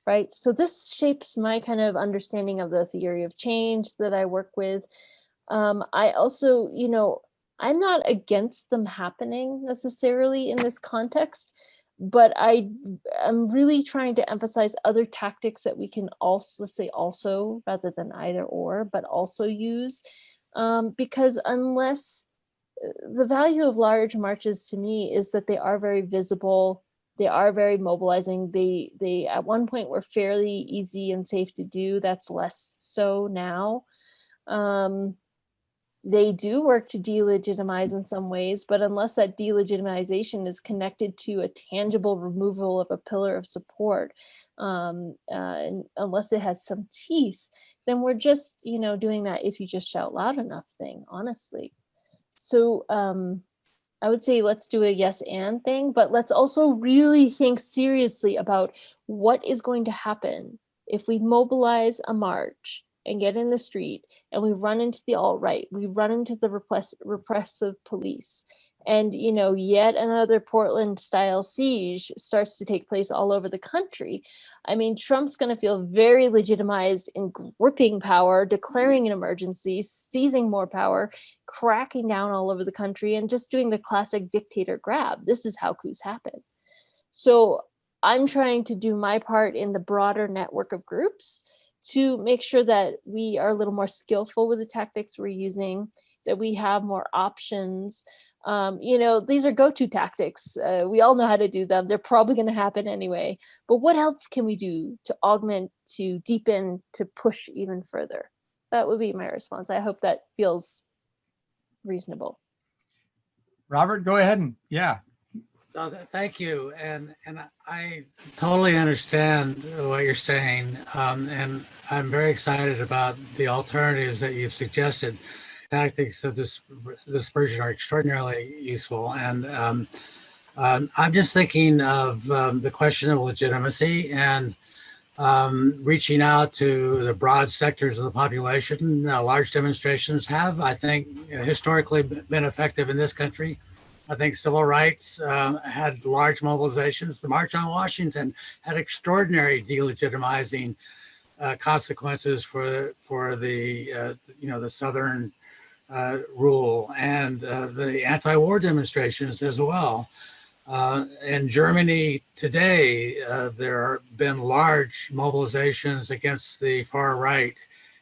Right. So this shapes my kind of understanding of the theory of change that I work with. I also, I'm not against them happening necessarily in this context, but I'm really trying to emphasize other tactics that we can also, let's say also rather than either or, but also use, because unless the value of large marches to me is that they are very visible. They are very mobilizing. They at one point were fairly easy and safe to do. That's less so now. They do work to delegitimize in some ways, but unless that delegitimization is connected to a tangible removal of a pillar of support, and unless it has some teeth, then we're just, doing that if you just shout loud enough thing, honestly. So I would say let's do a yes and thing, but let's also really think seriously about what is going to happen if we mobilize a march and get in the street and we run into the alt-right, we run into the repressive police, and yet another Portland style siege starts to take place all over the country. I mean, Trump's going to feel very legitimized in gripping power, declaring an emergency, seizing more power, cracking down all over the country, and just doing the classic dictator grab. This is how coups happen. So I'm trying to do my part in the broader network of groups to make sure that we are a little more skillful with the tactics we're using, that we have more options. These are go-to tactics. We all know how to do them. They're probably going to happen anyway. But what else can we do to augment, to deepen, to push even further? That would be my response. I hope that feels reasonable. Robert, go ahead and yeah. Thank you. And I totally understand what you're saying. And I'm very excited about the alternatives that you've suggested. Tactics of dispersion are extraordinarily useful. And I'm just thinking of the question of legitimacy and reaching out to the broad sectors of the population. Large demonstrations have, I think, historically been effective in this country. I think civil rights had large mobilizations. The March on Washington had extraordinary delegitimizing consequences for the the Southern rule and the anti-war demonstrations as well. In Germany today, there have been large mobilizations against the far right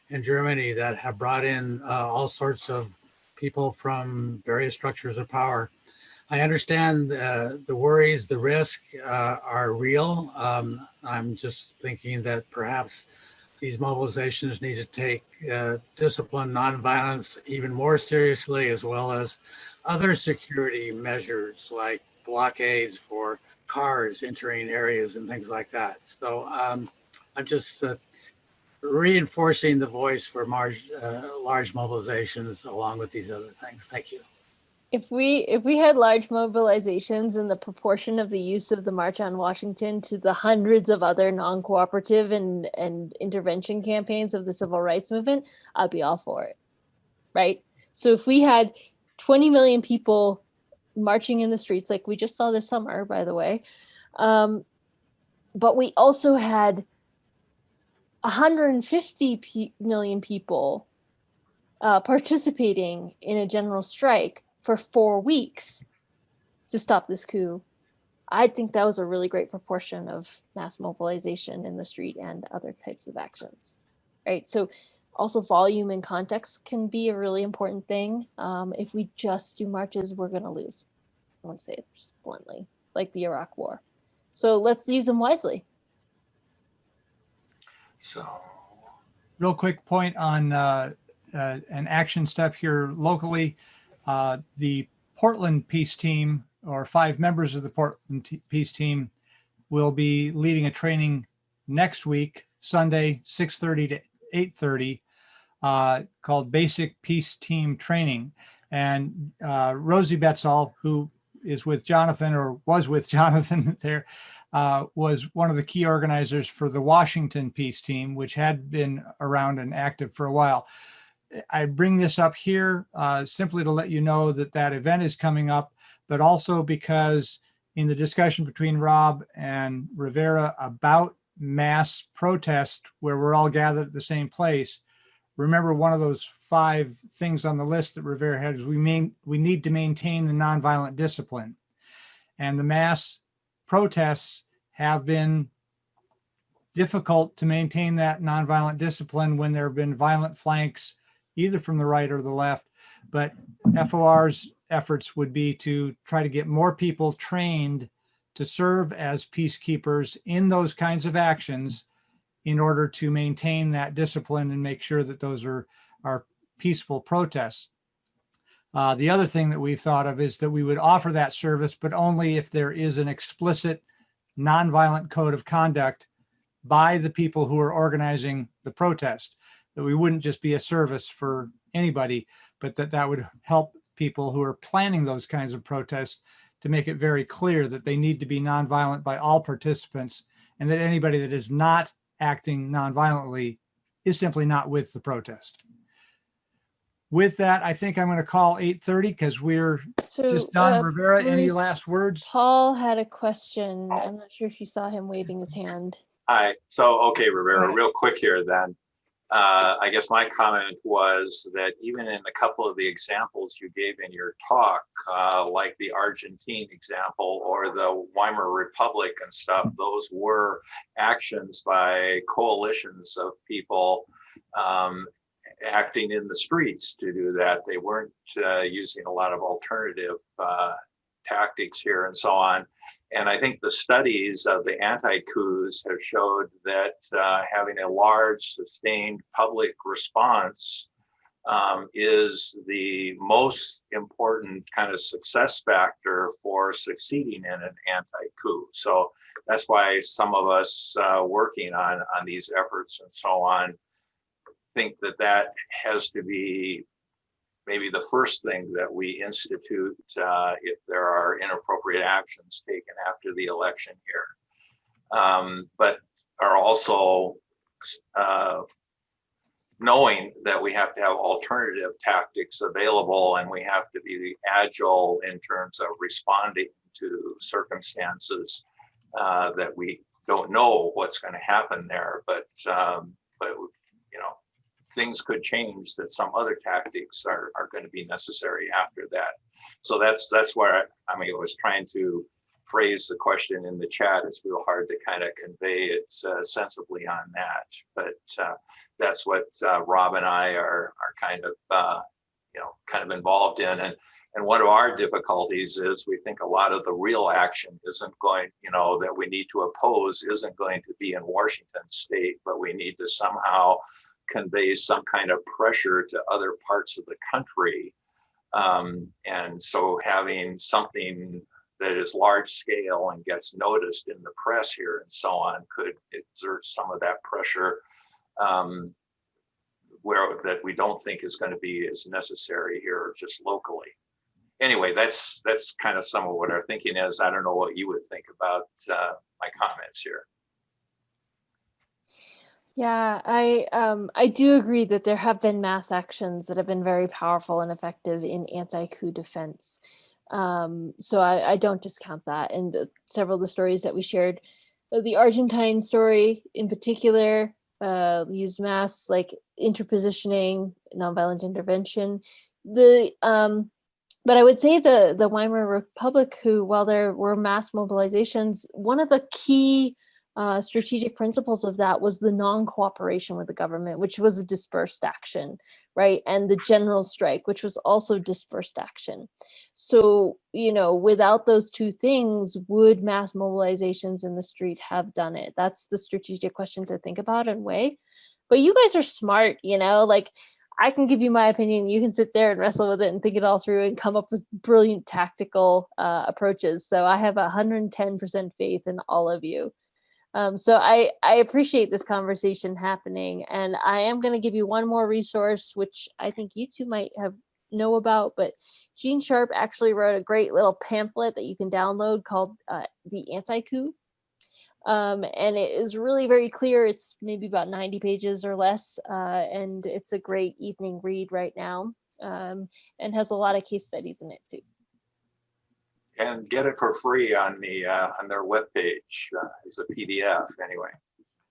in Germany that have brought in all sorts of people from various structures of power. I understand the worries, the risk are real. I'm just thinking that perhaps these mobilizations need to take discipline, nonviolence even more seriously, as well as other security measures like blockades for cars entering areas and things like that. So I'm just reinforcing the voice for large mobilizations along with these other things. Thank you. If we had large mobilizations in the proportion of the use of the March on Washington to the hundreds of other non-cooperative and intervention campaigns of the civil rights movement, I'd be all for it, right? So if we had 20 million people marching in the streets, like we just saw this summer, by the way, but we also had 150 million people participating in a general strike for 4 weeks to stop this coup, I think that was a really great proportion of mass mobilization in the street and other types of actions, right? So also volume and context can be a really important thing. If we just do marches, we're going to lose. I want to say it just bluntly, like the Iraq War. So let's use them wisely. So, real quick point on an action step here locally. The Portland Peace Team, or 5 members of the Portland Peace Team, will be leading a training next week, Sunday, 6:30 to 8:30, called Basic Peace Team Training. And Rosie Betzall, who is with Jonathan, or was with Jonathan there, was one of the key organizers for the Washington Peace Team, which had been around and active for a while. I bring this up here simply to let you know that that event is coming up, but also because in the discussion between Rob and Rivera about mass protest where we're all gathered at the same place, remember one of those 5 things on the list that Rivera had is we need to maintain the nonviolent discipline. And the mass protests have been difficult to maintain that nonviolent discipline when there have been violent flanks either from the right or the left. But FOR's efforts would be to try to get more people trained to serve as peacekeepers in those kinds of actions in order to maintain that discipline and make sure that those are peaceful protests. The other thing that we've thought of is that we would offer that service, but only if there is an explicit nonviolent code of conduct by the people who are organizing the protest, that we wouldn't just be a service for anybody, but that would help people who are planning those kinds of protests to make it very clear that they need to be nonviolent by all participants, and that anybody that is not acting nonviolently is simply not with the protest. With that, I think I'm going to call 8:30 because we're just done. Rivera, any Bruce, last words? Paul had a question. I'm not sure if you saw him waving his hand. Hi. So, okay, Go Rivera, ahead. real quick here then. I guess my comment was that even in a couple of the examples you gave in your talk, like the Argentine example or the Weimar Republic and stuff, those were actions by coalitions of people acting in the streets to do that. They weren't using a lot of alternative tactics here and so on. And I think the studies of the anti-coups have showed that having a large sustained public response is the most important kind of success factor for succeeding in an anti-coup. So that's why some of us working on these efforts and so on think that that has to be maybe the first thing that we institute if there are inappropriate actions taken after the election here. But are also knowing that we have to have alternative tactics available, and we have to be agile in terms of responding to circumstances that we don't know what's going to happen there, but you know, things could change, that some other tactics are going to be necessary after that. So that's where I was trying to phrase the question in the chat. It's real hard to kind of convey it sensibly on that, but that's what Rob and I are kind of involved in. And one of our difficulties is we think a lot of the real action isn't going, that we need to oppose isn't going to be in Washington state, but we need to somehow convey some kind of pressure to other parts of the country. And so having something that is large scale and gets noticed in the press here and so on could exert some of that pressure where that we don't think is going to be as necessary here just locally. Anyway, that's kind of some of what our thinking is. I don't know what you would think about my comments here. Yeah, I do agree that there have been mass actions that have been very powerful and effective in anti-coup defense. So I don't discount that. And several of the stories that we shared, the Argentine story in particular, used mass like interpositioning, nonviolent intervention. But I would say the Weimar Republic coup, while there were mass mobilizations, one of the key strategic principles of that was the non-cooperation with the government, which was a dispersed action, right? And the general strike, which was also dispersed action. So, without those two things, would mass mobilizations in the street have done it? That's the strategic question to think about and weigh. But you guys are smart, like I can give you my opinion. You can sit there and wrestle with it and think it all through and come up with brilliant tactical approaches. So I have 110% faith in all of you. So I appreciate this conversation happening, and I am going to give you one more resource, which I think you two might know about, but Gene Sharp actually wrote a great little pamphlet that you can download called The Anti-Coup. And it is really very clear. It's maybe about 90 pages or less, and it's a great evening read right now, and has a lot of case studies in it too. And get it for free on their webpage as a PDF anyway.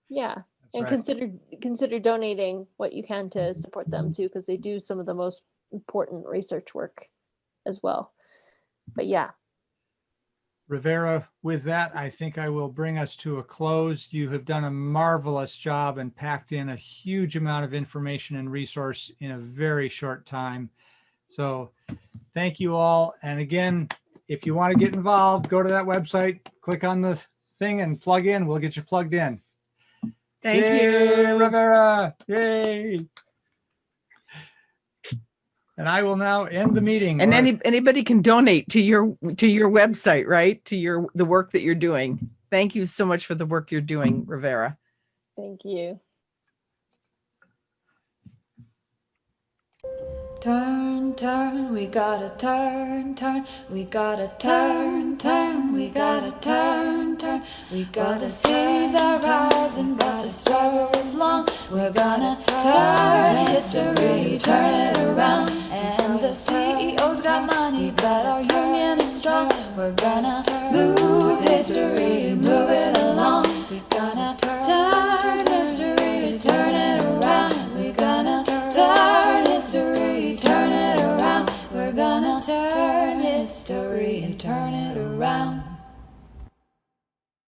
Yeah, That's and right. consider donating what you can to support them too, because they do some of the most important research work as well. But yeah. Rivera, with that, I think I will bring us to a close. You have done a marvelous job and packed in a huge amount of information and resource in a very short time. So thank you all. And again, if you want to get involved, go to that website, click on the thing and plug in. We'll get you plugged in. Thank Yay, you. Rivera. Yay. And I will now end the meeting. And or- anybody can donate to your website, right? To the work that you're doing. Thank you so much for the work you're doing, Rivera. Thank you. Turn, turn, we gotta turn, turn, we gotta turn, turn, we gotta turn, turn, we gotta the seas are rising, but the struggle is long. We're gonna turn history, turn it around. And the CEO's got money, but our union is strong. We're gonna move history, move it along. We're gonna turn history, turn it around. We're gonna turn history, turn it around. We're gonna turn history and turn it around.